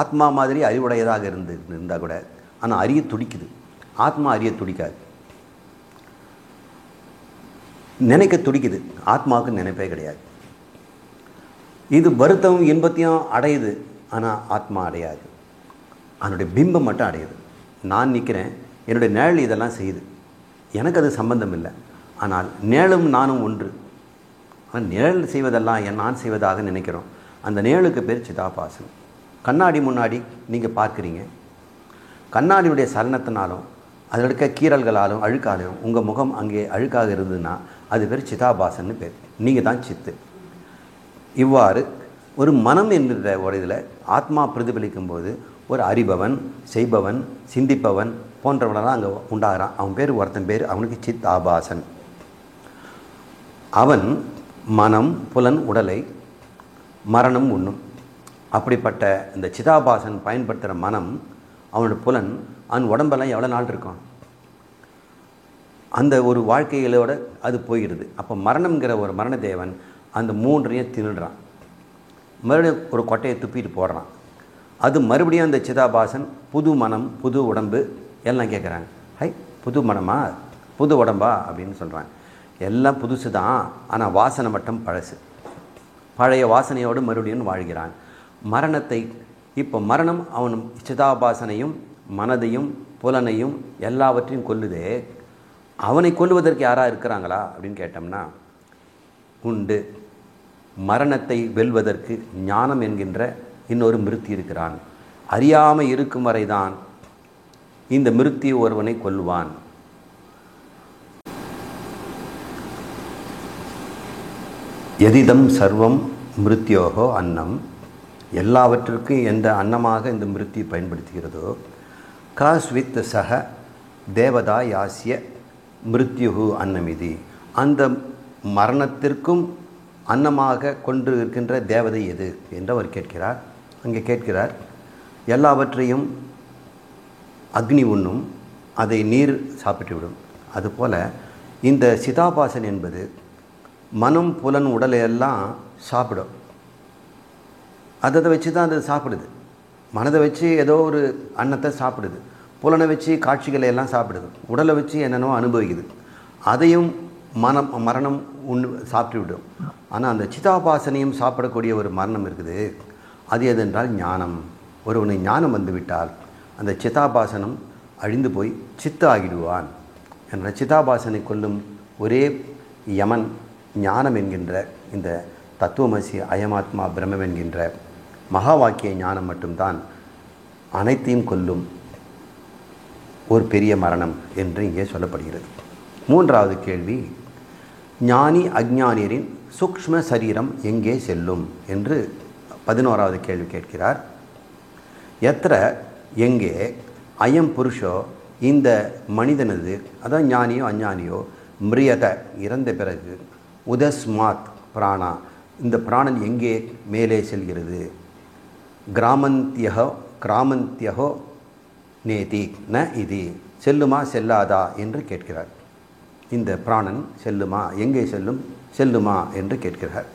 ஆத்மா மாதிரி அறிவுடையதாக இருந்தால் கூட ஆனால் அறிய துடிக்குது. ஆத்மா அறிய துடிக்காது, நினைக்க துடிக்குது. ஆத்மாவுக்கு நினைப்பே கிடையாது. இது வருத்தமும் இன்பத்தையும் அடையுது, ஆனால் ஆத்மா அடையாது. அதனுடைய பிம்பம் மட்டும் அடையுது. நான் நிற்கிறேன், என்னுடைய நிழல் இதெல்லாம் செய்யுது, எனக்கு அது சம்பந்தம் இல்லை. ஆனால் நிழலும் நானும் ஒன்று. நிழல் செய்வதெல்லாம் நான் செய்வதாக நினைக்கிறோம். அந்த நிழலுக்கு பேர் சிதாபாசன். கண்ணாடி முன்னாடி நீங்கள் பார்க்குறீங்க, கண்ணாடியுடைய சலனத்தினாலும் அதில் இருக்க கீறல்களாலும் அழுக்காலும் உங்கள் முகம் அங்கே அழுக்காக இருந்ததுன்னா அது பேர் சிதாபாசன்னு பேர். நீங்கள் தான் சித்து. இவ்வாறு ஒரு மனம் என்கிற ஒரு இதில் ஆத்மா பிரதிபலிக்கும் போது ஒரு அறிபவன், செய்பவன், சிந்திப்பவன் போன்றவனெல்லாம் அங்கே உண்டாகிறான். அவன் பேர் ஒருத்தன் பேர் அவனுக்கு சித்தாபாசன். அவன் மனம் புலன் உடலை மரணம் உண்ணும். அப்படிப்பட்ட இந்த சிதாபாசன் பயன்படுத்துகிற மனம், அவனோட புலன், அவன் உடம்பெல்லாம் எவ்வளோ நாள் இருக்கும், அந்த ஒரு வாழ்க்கைகளோட அது போயிடுது. அப்போ மரணம்ங்கிற ஒரு மரணதேவன் அந்த மூன்றையும் தின்னுடுறான். மறுபடியும் ஒரு கொட்டையை துப்பிட்டு போடுறான். அது மறுபடியும் அந்த சிதாபாசன் புது மனம் புது உடம்பு எல்லாம் கேட்குறாங்க. ஹை, புது மனமா புது உடம்பா அப்படின்னு சொல்கிறாங்க. எல்லாம் புதுசு தான், ஆனால் வாசனை மட்டும் பழசு. பழைய வாசனையோடு மறுபடியும் வாழ்கிறான். மரணத்தை இப்போ மரணம் அவன் சிதாபாசனையும் மனதையும் புலனையும் எல்லாவற்றையும் கொல்லுதே. அவனை கொல்லுவதற்கு யாராக இருக்கிறாங்களா அப்படின்னு கேட்டோம்னா உண்டு. மரணத்தை வெல்வதற்கு ஞானம் என்கின்ற இன்னொரு மிருத்தி இருக்கிறான். அறியாமல் இருக்கும் வரைதான் இந்த மிருத்தி ஒருவனை கொல்லுவான். எதிதம் சர்வம் மிருத்யோகோ அன்னம், எல்லாவற்றிற்கும் எந்த அன்னமாக இந்த மிருத்தி பயன்படுத்துகிறதோ, காஸ்வித் சக தேவதா யாசிய மிருத்யுகு அன்னமிதி, அந்த மரணத்திற்கும் அன்னமாக கொண்டு இருக்கின்ற தேவதை எது என்று அவர் கேட்கிறார். அங்கே கேட்கிறார், எல்லாவற்றையும் அக்னி உண்ணும், அதை நீர் சாப்பிட்டுவிடும். அதுபோல் இந்த சிதாபாசன் என்பது மனம் புலன் உடலையெல்லாம் சாப்பிடும். அதை வச்சு தான் அது சாப்பிடுது. மனதை வச்சு ஏதோ ஒரு அன்னத்தை சாப்பிடுது, புலனை வச்சு காட்சிகளை எல்லாம் சாப்பிடுது, உடலை வச்சு என்னென்னோ அனுபவிக்குது. அதையும் மரணம் சாப்பிட்டு விடும். ஆனால் அந்த சிதாபாசனையும் சாப்பிடக்கூடிய ஒரு மரணம் இருக்குது. அது எதென்றால் ஞானம். ஒருவனை ஞானம் வந்துவிட்டால் அந்த சிதாபாசனம் அழிந்து போய் சித்து ஆகிடுவான். என்ற சிதாபாசனை கொல்லும் ஒரே யமன் ஞானம் என்கின்ற இந்த தத்துவமசி அயமாத்மா பிரம்மம் என்கின்ற மகா வாக்கிய ஞானம் மட்டும்தான் அனைத்தையும் கொல்லும் ஒரு பெரிய மரணம் என்று இங்கே சொல்லப்படுகிறது. மூன்றாவது கேள்வி, ஞானி அஞ்ஞானியரின் சூக்ஷ்ம சரீரம் எங்கே செல்லும் என்று 11வது கேள்வி கேட்கிறார். எத்திர எங்கே அயம் புருஷோ, இந்த மனிதனது, அதான் ஞானியோ அஞ்ஞானியோ, மிரியத இறந்த பிறகு, உதஸ்மாத் பிராணா, இந்த பிராணன் எங்கே மேலே செல்கிறது, கிராமந்தியகோ நேதி ந இது, செல்லுமா செல்லாதா என்று கேட்கிறார். இந்த பிராணன் செல்லுமா, எங்கே செல்லுமா என்று கேட்கிறார்.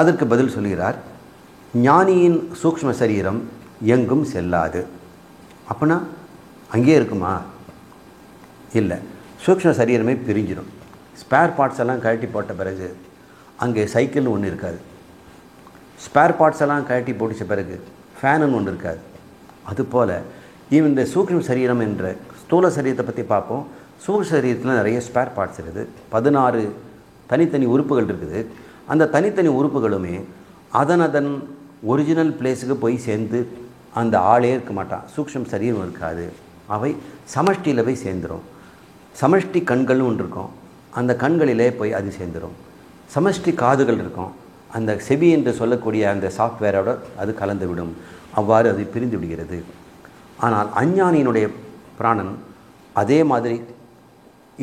அதற்கு பதில் சொல்கிறார், ஞானியின் சூக்ஷ்ம சரீரம் எங்கும் செல்லாது. அப்படின்னா அங்கே இருக்குமா? இல்லை, சூக்ஷ்ம சரீரமே பிரிஞ்சிடும். ஸ்பேர் பார்ட்ஸ் எல்லாம் கழட்டி போட்ட பிறகு அங்கே சைக்கிள்னு ஒன்று இருக்காது. ஸ்பேர் பார்ட்ஸ் எல்லாம் கழட்டி போட்டுச்ச பிறகு ஃபேனுன்னு ஒன்று இருக்காது. அதுபோல் இந்த சூக்ஷ்ம சரீரம் என்ற ஸ்தூல சரீரத்தை பற்றி பார்ப்போம். சூக்ஷ்ம சரீரத்தில் நிறைய ஸ்பேர் பார்ட்ஸ் இருக்குது. 16 தனித்தனி உறுப்புகள் இருக்குது. அந்த தனித்தனி உறுப்புகளுமே அதன் ஒரிஜினல் பிளேஸுக்கு போய் சேர்ந்து அந்த ஆளே இருக்க மாட்டான். சூக்ஷ்ம சரீரம் இருக்காது. அவை சமஷ்டியில் போய் சேர்ந்துடும். சமஷ்டி கண்கள்னு ஒன்று இருக்கும், அந்த கண்களிலே போய் அது சேர்ந்துடும். சமஷ்டி காதுகள் இருக்கும், அந்த செவி என்று சொல்லக்கூடிய அந்த சாஃப்ட்வேரோட அது கலந்து விடும். அவ்வாறு அது பிரிந்து விடுகிறது. ஆனால் அஞ்ஞானியினுடைய பிராணன் அதே மாதிரி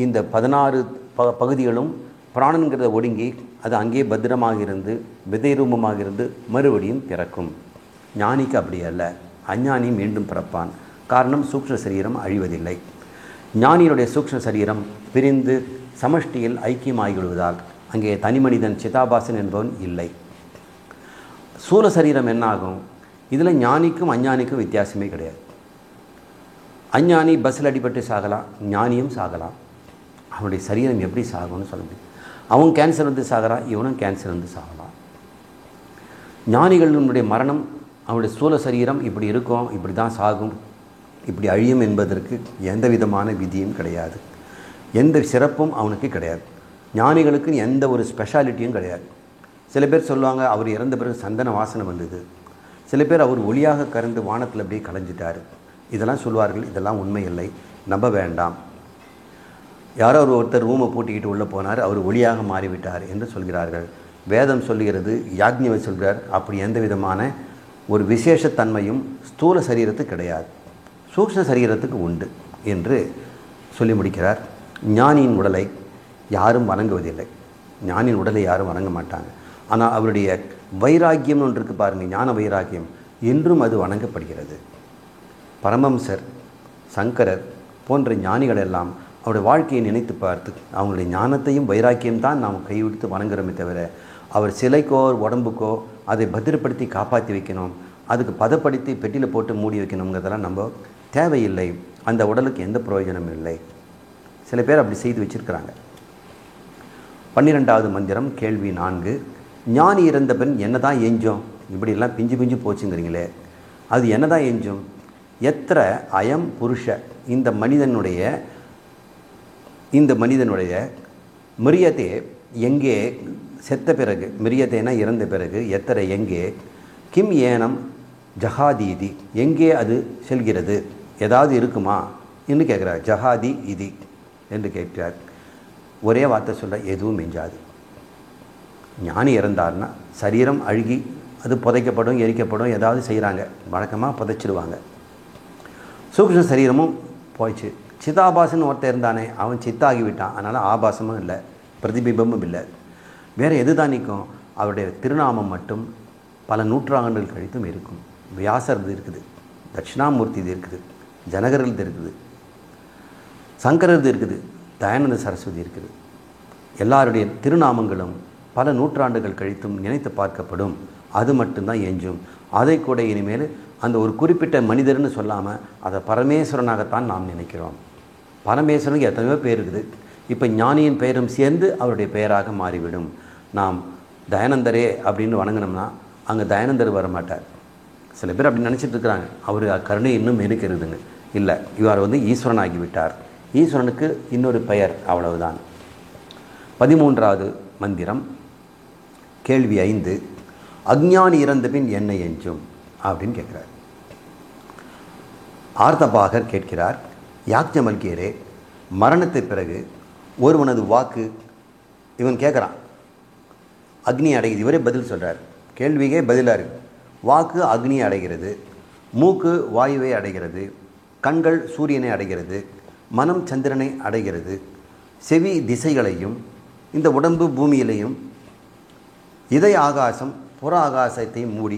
இந்த 16 பகுதிகளும் பிராணன்கிறத ஒடுங்கி அது அங்கே பத்திரமாக இருந்து விதைரூபமாக இருந்து மறுபடியும் பிறக்கும். ஞானிக்கு அப்படி அல்ல. அஞ்ஞானி மீண்டும் பிறப்பான். காரணம், சூக்ஷ்ம சரீரம் அழிவதில்லை. ஞானியினுடைய சூக்ஷ்ம சரீரம் பிரிந்து சமஷ்டியில் ஐக்கியமாகிவிடுவதால் அங்கே தனி மனிதன் சிதாபாசன் என்பவன் இல்லை. சூல சரீரம் என்னாகும்? இதில் ஞானிக்கும் அஞ்ஞானிக்கும் வித்தியாசமே கிடையாது. அஞ்ஞானி பஸ்ஸில் அடிபட்டு சாகலாம், ஞானியும் சாகலாம். அவனுடைய சரீரம் எப்படி சாகும்னு சொல்ல முடியும். அவன் கேன்சர் வந்து சாகிறான், இவனும் கேன்சர் வந்து சாகலாம். ஞானிகளுடைய மரணம், அவனுடைய ஸ்தூல சரீரம் இப்படி இருக்கும், இப்படி தான் சாகும், இப்படி அழியும் என்பதற்கு எந்த விதமான விதியும் கிடையாது. எந்த சிறப்பும் அவனுக்கு கிடையாது. ஞானிகளுக்கு எந்த ஒரு ஸ்பெஷாலிட்டியும் கிடையாது. சில பேர் சொல்லுவாங்க, அவர் இறந்த பிறகு சந்தன வாசனை வந்தது. சில பேர் அவர் ஒளியாக கறந்து வானத்தில் அப்படியே கலைஞ்சிட்டார். இதெல்லாம் சொல்வார்கள். இதெல்லாம் உண்மை இல்லை, நம்ப வேண்டாம். யாரோ ஒருத்தர் ரூமை பூட்டிக்கிட்டு உள்ளே போனார், அவர் ஒளியாக மாறிவிட்டார் என்று சொல்கிறார்கள். வேதம் சொல்கிறது, யாக்ஞவல்யர் சொல்கிறார், அப்படி எந்த விதமான ஒரு விசேஷத்தன்மையும் ஸ்தூல சரீரத்துக்கு கிடையாது, சூக்ஷ்ம சரீரத்துக்கு உண்டு என்று சொல்லி முடிக்கிறார். ஞானியின் உடலை யாரும் வணங்குவதில்லை, ஞானியின் உடலை யாரும் வணங்க மாட்டாங்க. ஆனால் அவருடைய வைராக்கியம் ஒன்று இருக்குது பாருங்கள், ஞான வைராக்கியம், இன்றும் அது வணங்கப்படுகிறது. பரமஹம்சர், சங்கரர் போன்ற ஞானிகள் எல்லாம் அவருடைய வாழ்க்கையை நினைத்து பார்த்து அவங்களுடைய ஞானத்தையும் வைராக்கியம்தான் நாம் கைவிடுத்து வணங்குறோமே தவிர, அவர் சிலைக்கோ உடம்புக்கோ அதை பத்திரப்படுத்தி காப்பாற்றி வைக்கணும், அதுக்கு பதப்படுத்தி பெட்டியில் போட்டு மூடி வைக்கணுங்கிறதெல்லாம் நம்ம தேவையில்லை. அந்த உடலுக்கு எந்த பிரயோஜனமும் இல்லை. சில பேர் அப்படி செய்து வச்சிருக்கிறாங்க. 12வது மந்திரம் கேள்வி 4. ஞானி இறந்த பின் என்னதான் எஞ்சும்? இப்படிலாம் பிஞ்சு பிஞ்சு போச்சுங்கிறீங்களே, அது என்னதான் எஞ்சும்? எத்திர அயம் புருஷ, இந்த மனிதனுடைய மிரியதே எங்கே, செத்த பிறகு, மிரியதேனா இறந்த பிறகு, எத்திர எங்கே, கிம் ஏனம் ஜஹாதீதி, எங்கே அது செல்கிறது, ஏதாவது இருக்குமா என்று கேட்குறார். ஜஹாதி இதி என்று கேட்கிறார். ஒரே வார்த்தை சொல்ல, எதுவும் மிஞ்சாது. ஞானி இறந்தார்னா சரீரம் அழுகி அது புதைக்கப்படும், எரிக்கப்படும், ஏதாவது செய்கிறாங்க, வழக்கமாக புதைச்சிடுவாங்க. சூக்ஷ்ம சரீரமும் போயிடுச்சு. சிதாபாசன் ஒருத்தர் இருந்தானே, அவன் சித்தாகிவிட்டான், அதனால் ஆபாசமும் இல்லை, பிரதிபிம்பமும் இல்லை. வேறு எது தான் நிற்கும்? அவருடைய திருநாமம் மட்டும் பல நூற்றாண்டுகள் கழித்தும் இருக்கும். வியாசர் இருக்குது, தட்சிணாமூர்த்தி இது இருக்குது, ஜனகர்கள் இருக்குது, சங்கரது இருக்குது, தயானந்த சரஸ்வதி இருக்குது. எல்லாருடைய திருநாமங்களும் பல நூற்றாண்டுகள் கழித்தும் நினைத்து பார்க்கப்படும். அது மட்டும்தான் எஞ்சும். அதை கூட இனிமேல் அந்த ஒரு குறிப்பிட்ட மனிதர்னு சொல்லாமல் அதை பரமேஸ்வரனாகத்தான் நாம் நினைக்கிறோம். பரமேஸ்வரனுக்கு எத்தனையோ பேர் இருக்குது. இப்போ ஞானியின் பெயரும் சேர்ந்து அவருடைய பெயராக மாறிவிடும். நாம் தயானந்தரே அப்படின்னு வணங்கினோம்னா அங்கே தயானந்தர் வரமாட்டார். சில பேர் அப்படி நினச்சிட்டு இருக்கிறாங்க, அவர் கருணை இன்னும் இருக்கிறதுங்க. இல்லை, இவர் ஈஸ்வரனாகிவிட்டார். ஈஸ்வரனுக்கு இன்னொரு பெயர், அவ்வளவுதான். 13வது மந்திரம் கேள்வி 5. அஞ்ஞானி இறந்த பின் என்ன எஞ்சும் அப்படின்னு கேட்குறார். ஆர்த்தபாகர் கேட்கிறார், யாக்ஞவல்கியரே, மரணத்தை பிறகு ஒருவனது வாக்கு, இவன் கேட்குறான், அக்னி அடைகிறது. இவரே பதில் சொல்கிறார், கேள்விக்கே பதிலாக இருக்குது. வாக்கு அக்னியை அடைகிறது, மூக்கு வாயுவை அடைகிறது, கண்கள் சூரியனை அடைகிறது, மனம் சந்திரனை அடைகிறது, செவி திசைகளையும் இந்த உடம்பு பூமியிலையும், இதய ஆகாசம் புற ஆகாசத்தை மூடி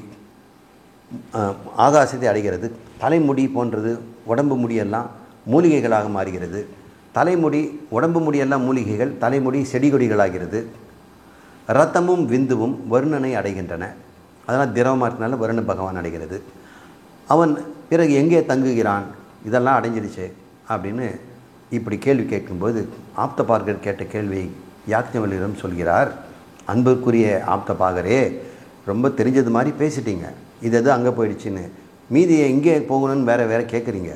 ஆகாசத்தை அடைகிறது, தலைமுடி போன்றது உடம்பு முடியெல்லாம் மூலிகைகளாக மாறுகிறது, தலைமுடி உடம்பு முடியெல்லாம் மூலிகைகள், தலைமுடி செடி கொடிகளாகிறது, இரத்தமும் விந்துவும் வருணனை அடைகின்றன. அதனால் திரவமாக இருக்கனால வருண பகவான் அடைகிறது. அவன் பிறகு எங்கே தங்குகிறான்? இதெல்லாம் அடைஞ்சிடுச்சு அப்படின்னு இப்படி கேள்வி கேட்கும்போது ஆப்தபாகர் கேட்ட கேள்வியை யாக்ஞவல்கியரிடம் சொல்கிறார். அன்புக்குரிய ஆப்தபாகரே, ரொம்ப தெரிஞ்சது மாதிரி பேசிட்டீங்க, இது எது அங்கே போயிடுச்சுன்னு, மீதியை இங்கே போகணும்னு வேறு கேட்குறீங்க.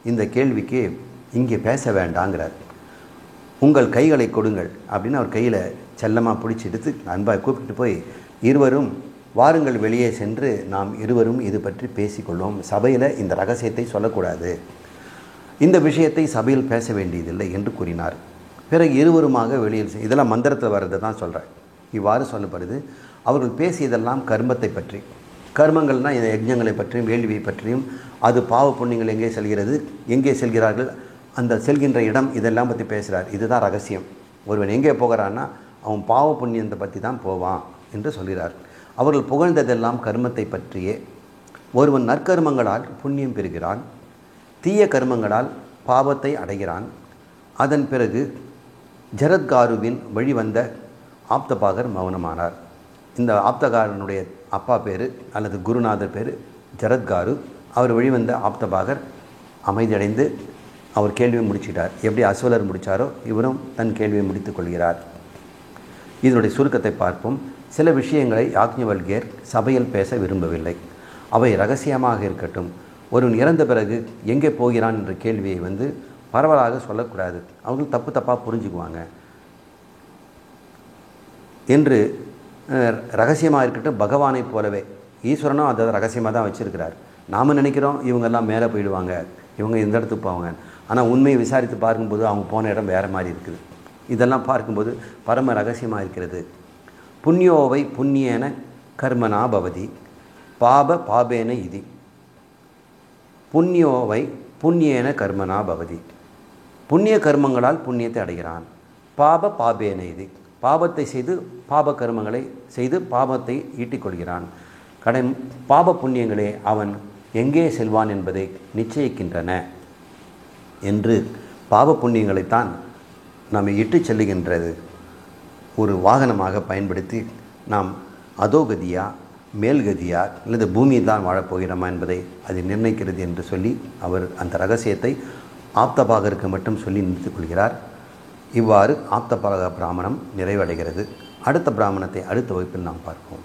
இந்த கேள்விக்கு இங்கே பேச வேண்டாங்கிறார். உங்கள் கைகளை கொடுங்கள் அப்படின்னு அவர் கையில் செல்லமாக பிடிச்சி எடுத்து அன்பாக கூப்பிட்டு போய், இருவரும் வாருங்கள், வெளியே சென்று நாம் இருவரும் இது பற்றி பேசிக்கொள்வோம், சபையில் இந்த ரகசியத்தை சொல்லக்கூடாது, இந்த விஷயத்தை சபையில் பேச வேண்டியதில்லை என்று கூறினார். பிறகு இருவருமாக வெளியில், இதெல்லாம் மந்திரத்தில் வர்றது தான் சொல்கிறேன். இவ்வாறு சொல்லப்படுது. அவர்கள் பேசியதெல்லாம் கர்மத்தை பற்றி, கர்மங்கள்னால் இந்த யஜ்ஞங்களை பற்றியும் வேள்வியை பற்றியும், அது பாவ புண்ணியங்கள் எங்கே செல்கிறது, எங்கே செல்கிறார்கள், அந்த செல்கின்ற இடம், இதெல்லாம் பற்றி பேசுகிறார். இதுதான் ரகசியம். ஒருவன் எங்கே போகிறான்னா அவன் பாவ புண்ணியத்தை பற்றி தான் போவான் என்று சொல்கிறார். அவர்கள் புகழ்ந்ததெல்லாம் கர்மத்தை பற்றியே. ஒருவன் நற்கர்மங்களால் புண்ணியம் பெறுகிறான், தீய கர்மங்களால் பாவத்தை அடைகிறான். அதன் பிறகு ஜரத்காருவின் வழிவந்த ஆப்தபாகர் மௌனமானார். இந்த ஆப்தகாரனுடைய அப்பா பேர் அல்லது குருநாதர் பேர் ஜரத்காரு. அவர் வழிவந்த ஆப்தபாகர் அமைதியடைந்து அவர் கேள்வியை முடிச்சிட்டார். எப்படி அஸ்வலர் முடித்தாரோ இவரும் தன் கேள்வியை முடித்துக் கொள்கிறார். இதனுடைய சுருக்கத்தை பார்ப்போம். சில விஷயங்களை யாக்ஞவல்கியர் சபையில் பேச விரும்பவில்லை. அவை ரகசியமாக இருக்கட்டும். ஒருவன் இறந்த பிறகு எங்கே போகிறான் என்ற கேள்வியை பரவலாக சொல்லக்கூடாது, அவர்கள் தப்பாக புரிஞ்சுக்குவாங்க என்று ரகசியமாக இருக்கட்டும். பகவானை போலவே ஈஸ்வரனும் அதை ரகசியமாக தான் வச்சுருக்கிறார். நாம் நினைக்கிறோம் இவங்கெல்லாம் மேலே போயிடுவாங்க, இவங்க இந்த இடத்துக்கு போவாங்க. ஆனால் உண்மையை விசாரித்து பார்க்கும்போது அவங்க போன இடம் வேறு மாதிரி இருக்குது. இதெல்லாம் பார்க்கும்போது பரம ரகசியமாக இருக்கிறது. புண்ணியோவை புண்ணியன கர்மனா பவதி, பாப பாபேன இதி புண்ணியோவை புண்ணியேன கர்மனா பவதி. புண்ணிய கர்மங்களால் புண்ணியத்தை அடைகிறான். பாப பாபேன இதி பாபத்தை செய்து பாப கர்மங்களை செய்து பாபத்தை ஈட்டிக்கொள்கிறான். பாப புண்ணியங்களே அவன் எங்கே செல்வான் என்பதை நிச்சயிக்கின்றன என்று பாப புண்ணியங்களைத்தான் நாம் இட்டு செல்லுகின்றது ஒரு வாகனமாக பயன்படுத்தி நாம் அதோகதியா மேல்கதியா அல்லது பூமியில் தான் வாழப்போகிறோமா என்பதை அது நிர்ணயிக்கிறது என்று சொல்லி அவர் அந்த ரகசியத்தை ஆப்தபாகருக்கு மட்டும் சொல்லி நிறுத்திக் கொள்கிறார். இவ்வாறு ஆப்தபாக பிராமணம் நிறைவடைகிறது. அடுத்த பிராமணத்தை அடுத்த வகுப்பில் நாம் பார்ப்போம்.